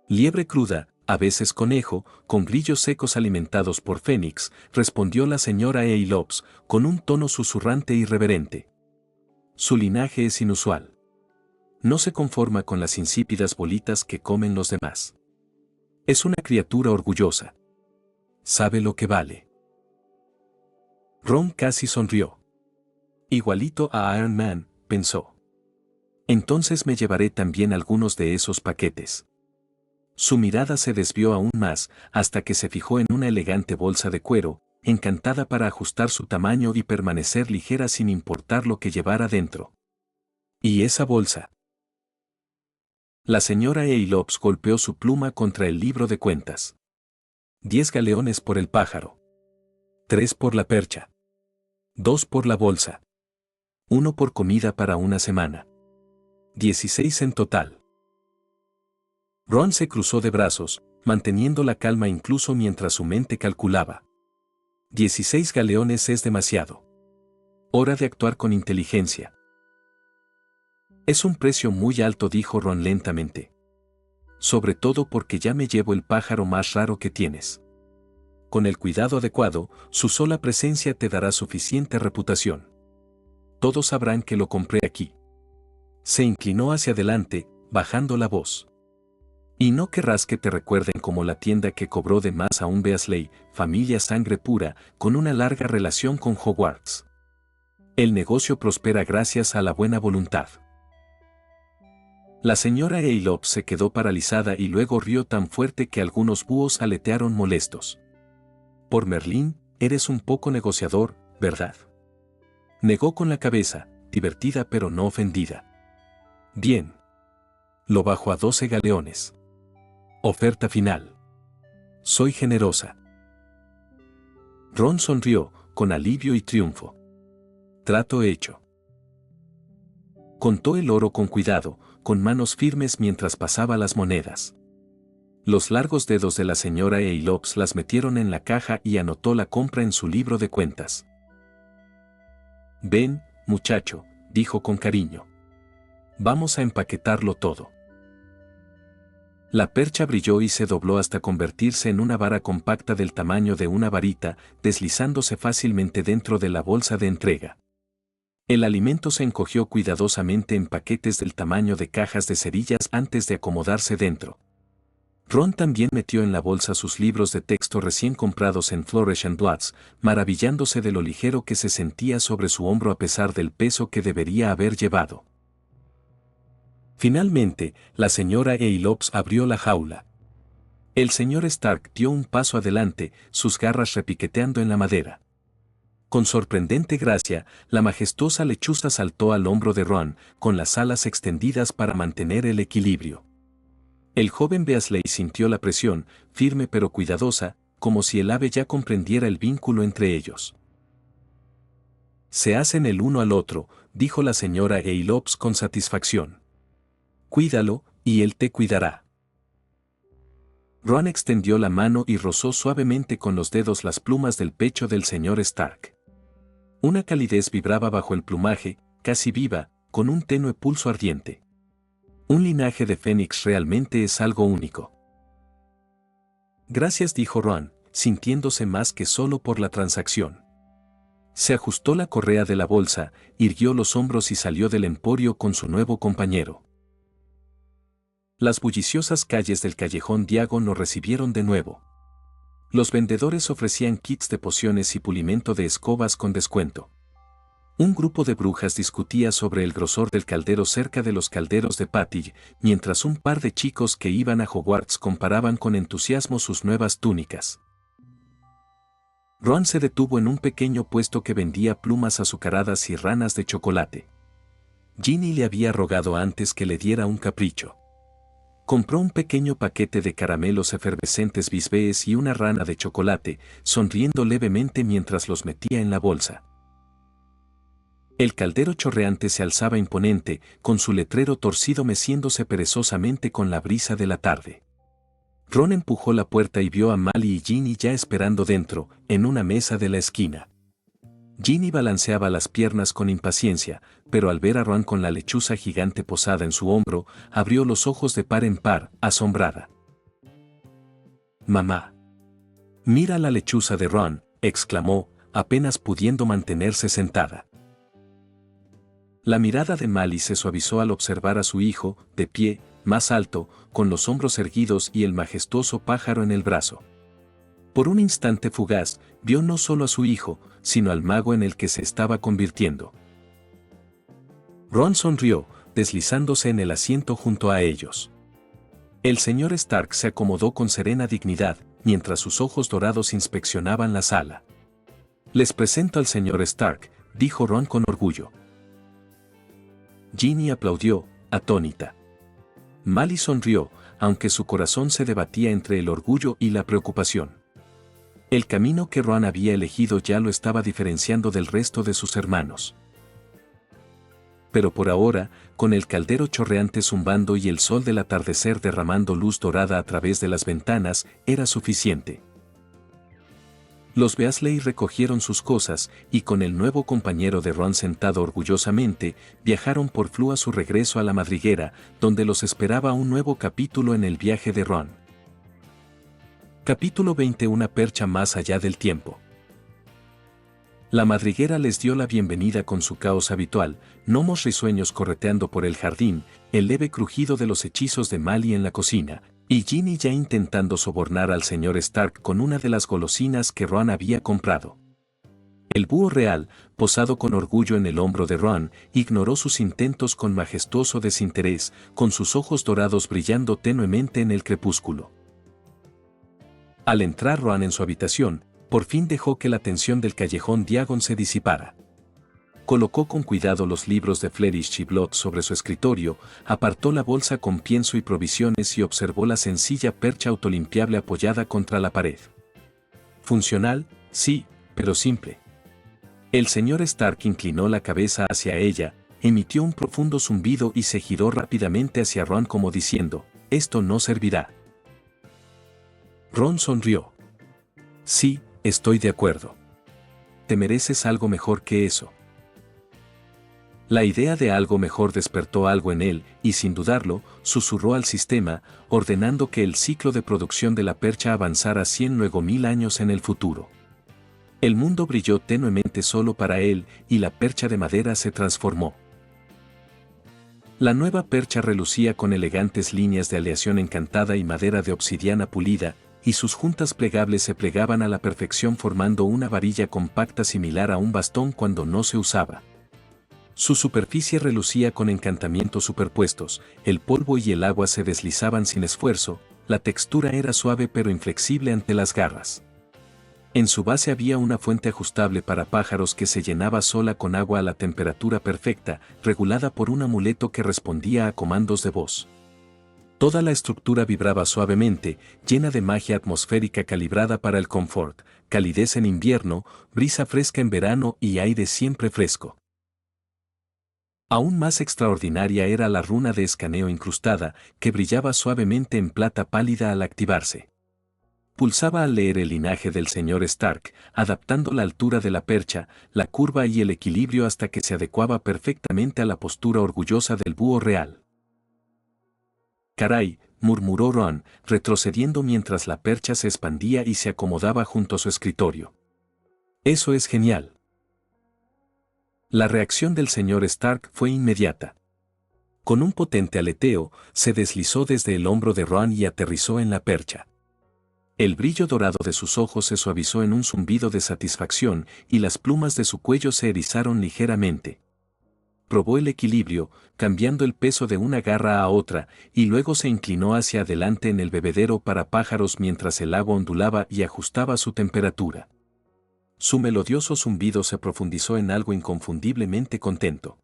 Liebre cruda, a veces conejo, con grillos secos alimentados por Fénix, respondió la señora Eylops, con un tono susurrante y reverente. Su linaje es inusual. No se conforma con las insípidas bolitas que comen los demás. Es una criatura orgullosa. Sabe lo que vale. Ron casi sonrió. Igualito a Iron Man, pensó. Entonces me llevaré también algunos de esos paquetes. Su mirada se desvió aún más, hasta que se fijó en una elegante bolsa de cuero, encantada para ajustar su tamaño y permanecer ligera sin importar lo que llevara dentro. ¿Y esa bolsa? La señora Eylops golpeó su pluma contra el libro de cuentas. 10 galeones por el pájaro. 3 por la percha. 2 por la bolsa. 1 por comida para una semana. 16 en total. Ron se cruzó de brazos, manteniendo la calma incluso mientras su mente calculaba. 16 galeones es demasiado. Hora de actuar con inteligencia. Es un precio muy alto, dijo Ron lentamente. Sobre todo porque ya me llevo el pájaro más raro que tienes. Con el cuidado adecuado, su sola presencia te dará suficiente reputación. Todos sabrán que lo compré aquí. Se inclinó hacia adelante, bajando la voz. Y no querrás que te recuerden como la tienda que cobró de más a un Beasley, familia sangre pura, con una larga relación con Hogwarts. El negocio prospera gracias a la buena voluntad. La señora Eylops se quedó paralizada y luego rió tan fuerte que algunos búhos aletearon molestos. Por Merlín, eres un poco negociador, ¿verdad? Negó con la cabeza, divertida pero no ofendida. Bien. Lo bajo a 12 galeones. Oferta final. Soy generosa. Ron sonrió, con alivio y triunfo. Trato hecho. Contó el oro con cuidado, con manos firmes mientras pasaba las monedas. Los largos dedos de la señora Eylops las metieron en la caja y anotó la compra en su libro de cuentas. Ven, muchacho, dijo con cariño. Vamos a empaquetarlo todo. La percha brilló y se dobló hasta convertirse en una vara compacta del tamaño de una varita, deslizándose fácilmente dentro de la bolsa de entrega. El alimento se encogió cuidadosamente en paquetes del tamaño de cajas de cerillas antes de acomodarse dentro. Ron también metió en la bolsa sus libros de texto recién comprados en Flourish and Blotts, maravillándose de lo ligero que se sentía sobre su hombro a pesar del peso que debería haber llevado. Finalmente, la señora Eylops abrió la jaula. El señor Stark dio un paso adelante, sus garras repiqueteando en la madera. Con sorprendente gracia, la majestuosa lechuza saltó al hombro de Ron, con las alas extendidas para mantener el equilibrio. El joven Beasley sintió la presión, firme pero cuidadosa, como si el ave ya comprendiera el vínculo entre ellos. Se hacen el uno al otro, dijo la señora Eylops con satisfacción. Cuídalo, y él te cuidará. Ron extendió la mano y rozó suavemente con los dedos las plumas del pecho del señor Stark. Una calidez vibraba bajo el plumaje, casi viva, con un tenue pulso ardiente. Un linaje de fénix realmente es algo único. Gracias, dijo Ron, sintiéndose más que solo por la transacción. Se ajustó la correa de la bolsa, irguió los hombros y salió del emporio con su nuevo compañero. Las bulliciosas calles del callejón Diagon lo recibieron de nuevo. Los vendedores ofrecían kits de pociones y pulimento de escobas con descuento. Un grupo de brujas discutía sobre el grosor del caldero cerca de los calderos de Patty, mientras un par de chicos que iban a Hogwarts comparaban con entusiasmo sus nuevas túnicas. Ron se detuvo en un pequeño puesto que vendía plumas azucaradas y ranas de chocolate. Ginny le había rogado antes que le diera un capricho. Compró un pequeño paquete de caramelos efervescentes bisbees y una rana de chocolate, sonriendo levemente mientras los metía en la bolsa. El caldero chorreante se alzaba imponente, con su letrero torcido meciéndose perezosamente con la brisa de la tarde. Ron empujó la puerta y vio a Mally y Ginny ya esperando dentro, en una mesa de la esquina. Ginny balanceaba las piernas con impaciencia, pero al ver a Ron con la lechuza gigante posada en su hombro, abrió los ojos de par en par, asombrada. «Mamá. Mira la lechuza de Ron», exclamó, apenas pudiendo mantenerse sentada. La mirada de Mally se suavizó al observar a su hijo, de pie, más alto, con los hombros erguidos y el majestuoso pájaro en el brazo. Por un instante fugaz, vio no solo a su hijo, sino al mago en el que se estaba convirtiendo. Ron sonrió, deslizándose en el asiento junto a ellos. El señor Stark se acomodó con serena dignidad, mientras sus ojos dorados inspeccionaban la sala. «Les presento al señor Stark», dijo Ron con orgullo. Ginny aplaudió, atónita. Mally sonrió, aunque su corazón se debatía entre el orgullo y la preocupación. El camino que Ron había elegido ya lo estaba diferenciando del resto de sus hermanos. Pero por ahora, con el caldero chorreante zumbando y el sol del atardecer derramando luz dorada a través de las ventanas, era suficiente. Los Weasley recogieron sus cosas y con el nuevo compañero de Ron sentado orgullosamente, viajaron por Floo a su regreso a la madriguera, donde los esperaba un nuevo capítulo en el viaje de Ron. Capítulo 20. Una percha más allá del tiempo. La madriguera les dio la bienvenida con su caos habitual, gnomos risueños correteando por el jardín, el leve crujido de los hechizos de Mally en la cocina, y Ginny ya intentando sobornar al señor Stark con una de las golosinas que Ron había comprado. El búho real, posado con orgullo en el hombro de Ron, ignoró sus intentos con majestuoso desinterés, con sus ojos dorados brillando tenuemente en el crepúsculo. Al entrar Ron en su habitación, por fin dejó que la tensión del callejón Diagon se disipara. Colocó con cuidado los libros de Flourish y Blotts sobre su escritorio, apartó la bolsa con pienso y provisiones y observó la sencilla percha autolimpiable apoyada contra la pared. Funcional, sí, pero simple. El señor Stark inclinó la cabeza hacia ella, emitió un profundo zumbido y se giró rápidamente hacia Ron como diciendo, «Esto no servirá». Ron sonrió. «Sí, estoy de acuerdo. Te mereces algo mejor que eso». La idea de algo mejor despertó algo en él, y sin dudarlo, susurró al sistema, ordenando que el ciclo de producción de la percha avanzara 100 luego 1000 años en el futuro. El mundo brilló tenuemente solo para él, y la percha de madera se transformó. La nueva percha relucía con elegantes líneas de aleación encantada y madera de obsidiana pulida, y sus juntas plegables se plegaban a la perfección formando una varilla compacta similar a un bastón cuando no se usaba. Su superficie relucía con encantamientos superpuestos, el polvo y el agua se deslizaban sin esfuerzo, la textura era suave pero inflexible ante las garras. En su base había una fuente ajustable para pájaros que se llenaba sola con agua a la temperatura perfecta, regulada por un amuleto que respondía a comandos de voz. Toda la estructura vibraba suavemente, llena de magia atmosférica calibrada para el confort, calidez en invierno, brisa fresca en verano y aire siempre fresco. Aún más extraordinaria era la runa de escaneo incrustada, que brillaba suavemente en plata pálida al activarse. Pulsaba al leer el linaje del señor Stark, adaptando la altura de la percha, la curva y el equilibrio hasta que se adecuaba perfectamente a la postura orgullosa del búho real. «Caray», murmuró Ron, retrocediendo mientras la percha se expandía y se acomodaba junto a su escritorio. «Eso es genial». La reacción del señor Stark fue inmediata. Con un potente aleteo, se deslizó desde el hombro de Ron y aterrizó en la percha. El brillo dorado de sus ojos se suavizó en un zumbido de satisfacción y las plumas de su cuello se erizaron ligeramente. Probó el equilibrio, cambiando el peso de una garra a otra, y luego se inclinó hacia adelante en el bebedero para pájaros mientras el agua ondulaba y ajustaba su temperatura. Su melodioso zumbido se profundizó en algo inconfundiblemente contento.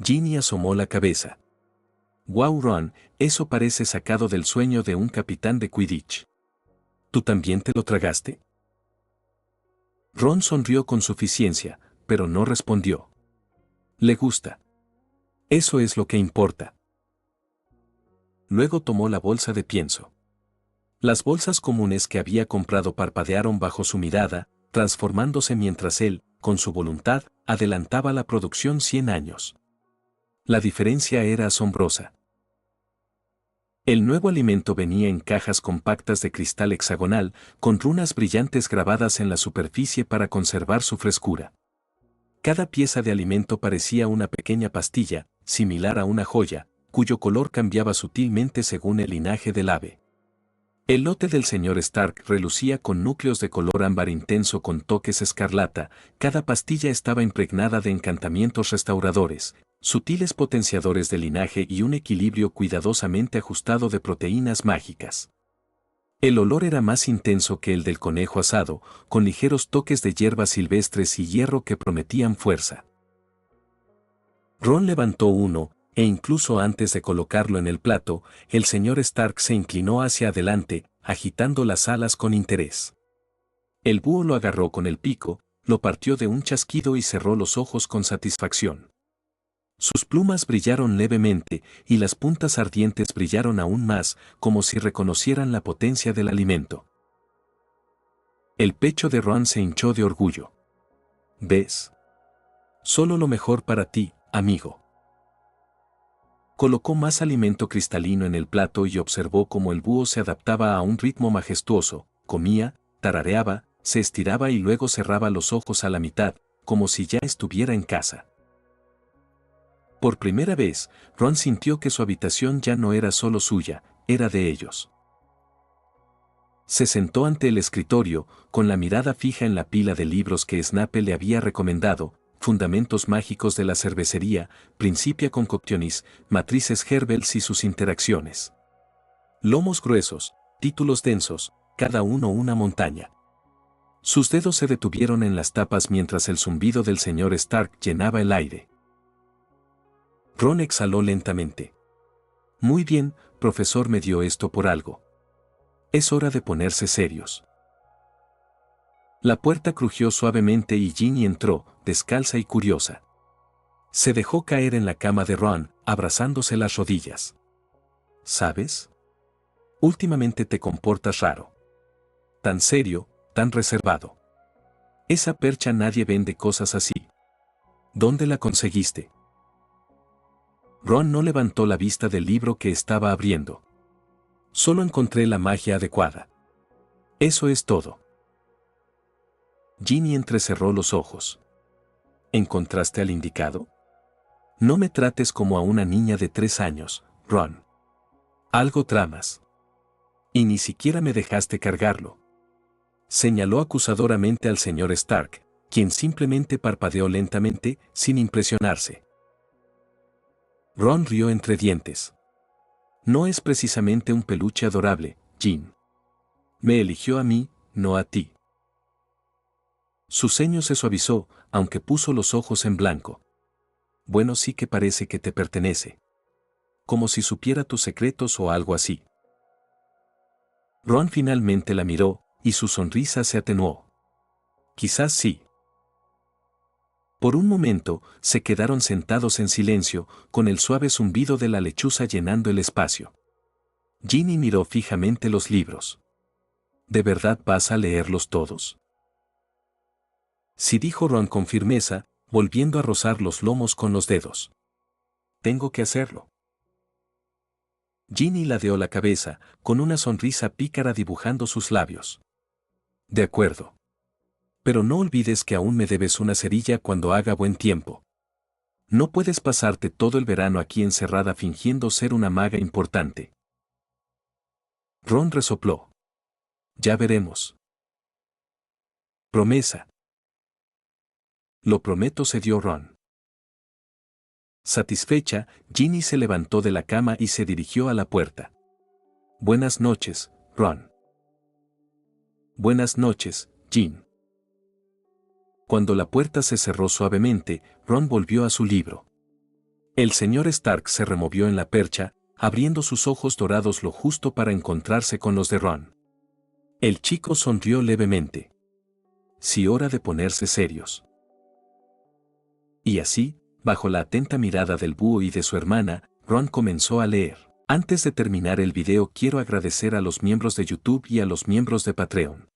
Ginny asomó la cabeza. «Wow, Ron, eso parece sacado del sueño de un capitán de Quidditch. ¿Tú también te lo tragaste?» Ron sonrió con suficiencia, pero no respondió. «Le gusta. Eso es lo que importa». Luego tomó la bolsa de pienso. Las bolsas comunes que había comprado parpadearon bajo su mirada, transformándose mientras él, con su voluntad, adelantaba la producción 100 años. La diferencia era asombrosa. El nuevo alimento venía en cajas compactas de cristal hexagonal, con runas brillantes grabadas en la superficie para conservar su frescura. Cada pieza de alimento parecía una pequeña pastilla, similar a una joya, cuyo color cambiaba sutilmente según el linaje del ave. El lote del señor Stark relucía con núcleos de color ámbar intenso con toques escarlata, cada pastilla estaba impregnada de encantamientos restauradores, Sutiles potenciadores de linaje y un equilibrio cuidadosamente ajustado de proteínas mágicas. El olor era más intenso que el del conejo asado, con ligeros toques de hierbas silvestres y hierro que prometían fuerza. Ron levantó uno, e incluso antes de colocarlo en el plato, el señor Stark se inclinó hacia adelante, agitando las alas con interés. El búho lo agarró con el pico, lo partió de un chasquido y cerró los ojos con satisfacción. Sus plumas brillaron levemente, y las puntas ardientes brillaron aún más, como si reconocieran la potencia del alimento. El pecho de Ron se hinchó de orgullo. ¿Ves? Solo lo mejor para ti, amigo. Colocó más alimento cristalino en el plato y observó cómo el búho se adaptaba a un ritmo majestuoso, comía, tarareaba, se estiraba y luego cerraba los ojos a la mitad, como si ya estuviera en casa. Por primera vez, Ron sintió que su habitación ya no era solo suya, era de ellos. Se sentó ante el escritorio, con la mirada fija en la pila de libros que Snape le había recomendado: Fundamentos mágicos de la cervecería, Principia Concoctionis, Matrices Herbels y sus interacciones. Lomos gruesos, títulos densos, cada uno una montaña. Sus dedos se detuvieron en las tapas mientras el zumbido del señor Stark llenaba el aire. Ron exhaló lentamente. Muy bien, profesor, me dio esto por algo. Es hora de ponerse serios. La puerta crujió suavemente y Ginny entró, descalza y curiosa. Se dejó caer en la cama de Ron, abrazándose las rodillas. ¿Sabes? Últimamente te comportas raro. Tan serio, tan reservado. Esa percha nadie vende cosas así. ¿Dónde la conseguiste? Ron no levantó la vista del libro que estaba abriendo. Solo encontré la magia adecuada. Eso es todo. Ginny entrecerró los ojos. ¿Encontraste al indicado? No me trates como a una niña de 3 años, Ron. Algo tramas. Y ni siquiera me dejaste cargarlo. Señaló acusadoramente al señor Stark, quien simplemente parpadeó lentamente, sin impresionarse. Ron rió entre dientes. No es precisamente un peluche adorable, Jean. Me eligió a mí, no a ti. Su ceño se suavizó, aunque puso los ojos en blanco. Bueno, sí que parece que te pertenece. Como si supiera tus secretos o algo así. Ron finalmente la miró, y su sonrisa se atenuó. Quizás sí. Por un momento, se quedaron sentados en silencio, con el suave zumbido de la lechuza llenando el espacio. Ginny miró fijamente los libros. ¿De verdad vas a leerlos todos? Sí, dijo Ron con firmeza, volviendo a rozar los lomos con los dedos. Tengo que hacerlo. Ginny ladeó la cabeza, con una sonrisa pícara dibujando sus labios. De acuerdo. Pero no olvides que aún me debes una cerilla cuando haga buen tiempo. No puedes pasarte todo el verano aquí encerrada fingiendo ser una maga importante. Ron resopló. Ya veremos. Promesa. Lo prometo, cedió Ron. Satisfecha, Ginny se levantó de la cama y se dirigió a la puerta. Buenas noches, Ron. Buenas noches, Jean. Cuando la puerta se cerró suavemente, Ron volvió a su libro. El señor Stark se removió en la percha, abriendo sus ojos dorados lo justo para encontrarse con los de Ron. El chico sonrió levemente. Sí, hora de ponerse serios. Y así, bajo la atenta mirada del búho y de su hermana, Ron comenzó a leer. Antes de terminar el video, quiero agradecer a los miembros de YouTube y a los miembros de Patreon.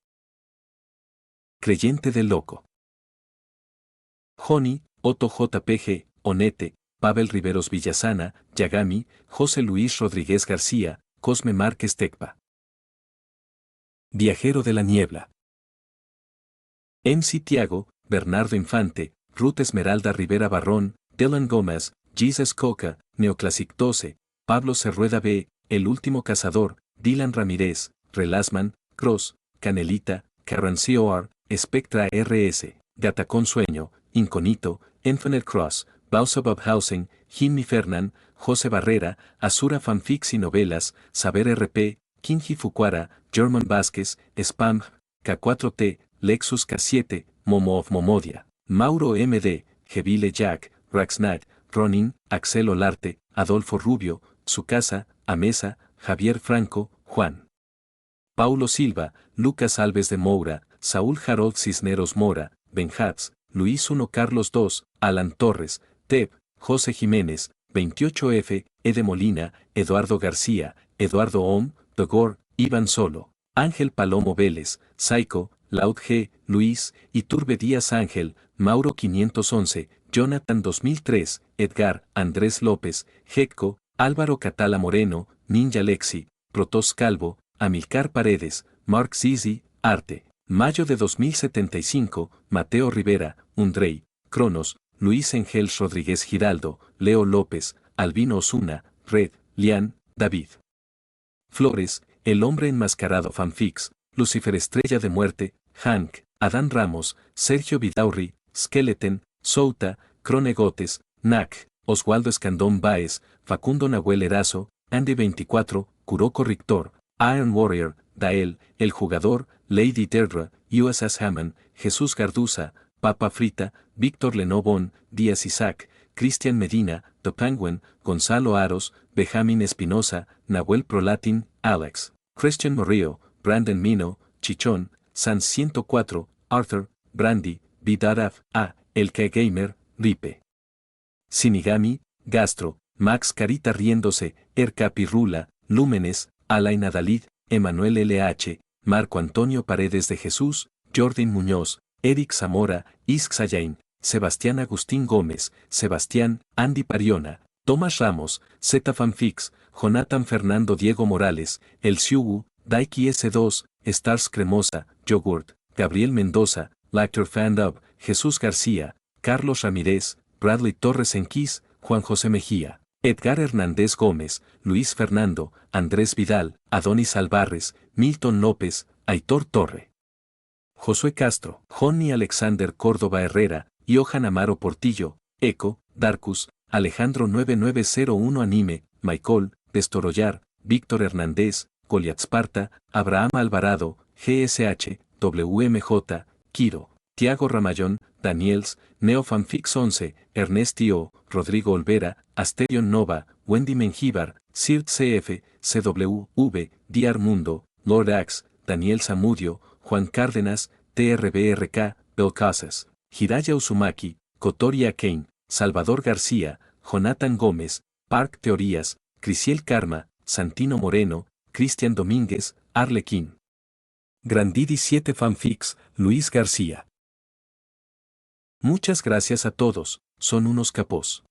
Creyente del Loco. Joni, Otto JPG, Onete, Pavel Riveros Villasana, Yagami, José Luis Rodríguez García, Cosme Márquez Tecpa. Viajero de la Niebla. MC Tiago, Bernardo Infante, Ruth Esmeralda Rivera Barrón, Dylan Gómez, Jesus Coca, Neoclassic 12, Pablo Cerrueda B., El Último Cazador, Dylan Ramírez, Relasman, Cross, Canelita, Carrancio R., Spectra RS, Gatacón Sueño, Inconito, Infinite Cross, Bausa Babhausen, Jimmy Fernan, José Barrera, Azura Fanfics y Novelas, Saber RP, Kinji Fukuara, German Vázquez, Spam, K4T, Lexus K7, Momo of Momodia, Mauro MD, Jebile Jack, Raxnag, Ronin, Axel Olarte, Adolfo Rubio, Tsukasa, Amesa, Javier Franco, Juan Paulo Silva, Lucas Alves de Moura, Saúl Harold Cisneros Mora, Benjats, Luis I Carlos II, Alan Torres, Teb, José Jiménez, 28F, Ede Molina, Eduardo García, Eduardo Ohm, Dogor, Iván Solo, Ángel Palomo Vélez, Saico, Laud G, Luis, Iturbe Díaz Ángel, Mauro 511, Jonathan 2003, Edgar, Andrés López, Jecco, Álvaro Catala Moreno, Ninja Lexi, Protos Calvo, Amilcar Paredes, Mark Zizi, Arte. Mayo de 2075, Mateo Rivera, Undrey, Cronos, Luis Engels Rodríguez Giraldo, Leo López, Albino Osuna, Red, Lian, David Flores, El Hombre Enmascarado Fanfics, Lucifer Estrella de Muerte, Hank, Adán Ramos, Sergio Vidaurri, Skeleton, Souta, Cronegotes, Nac, Oswaldo Escandón Báez, Facundo Nahuel Erazo, Andy 24, Kuroko Rictor, Iron Warrior, Dael, El Jugador, Lady Deirdre, USS Hammond, Jesús Garduza, Papa Frita, Víctor Lenobón, Díaz Isaac, Cristian Medina, The Penguin, Gonzalo Aros, Benjamín Espinosa, Nahuel Prolatin, Alex, Christian Morillo, Brandon Mino, Chichón, Sans 104, Arthur, Brandy, Vidaraf, A, El K Gamer, Ripe. Sinigami, Gastro, Max Carita Riéndose, Erca Pirrula, Lúmenes, Alain Adalid, Emanuel LH, Marco Antonio Paredes de Jesús, Jordan Muñoz, Eric Zamora, Isk Sayain, Sebastián Agustín Gómez, Sebastián, Andy Pariona, Tomás Ramos, Z Fanfics, Jonathan Fernando Diego Morales, El Siugu, Daiki S2, Stars Cremosa, Yogurt, Gabriel Mendoza, Lactor Fandub, Jesús García, Carlos Ramírez, Bradley Torres Enquís, Juan José Mejía, Edgar Hernández Gómez, Luis Fernando, Andrés Vidal, Adonis Alvarez, Milton López, Aitor Torre, Josué Castro, Johnny Alexander Córdoba Herrera, Johan Amaro Portillo, Eco, Darkus, Alejandro 9901 Anime, Michael, Destorollar, Víctor Hernández, Goliat Sparta, Abraham Alvarado, GSH, WMJ, Kiro, Tiago Ramayón, Daniels, Neofanfix 11, Ernestio, Rodrigo Olvera, Asterion Nova, Wendy Mengíbar, Sirt CF, CWV, Diar Mundo, Lord Axe, Daniel Zamudio, Juan Cárdenas, TRBRK, Belcasas, Hiraya Uzumaki, Kotori Akane, Salvador García, Jonathan Gómez, Park Teorías, Crisiel Karma, Santino Moreno, Cristian Domínguez, Arlequín. Grandidi 7 Fanfics, Luis García. Muchas gracias a todos, son unos capos.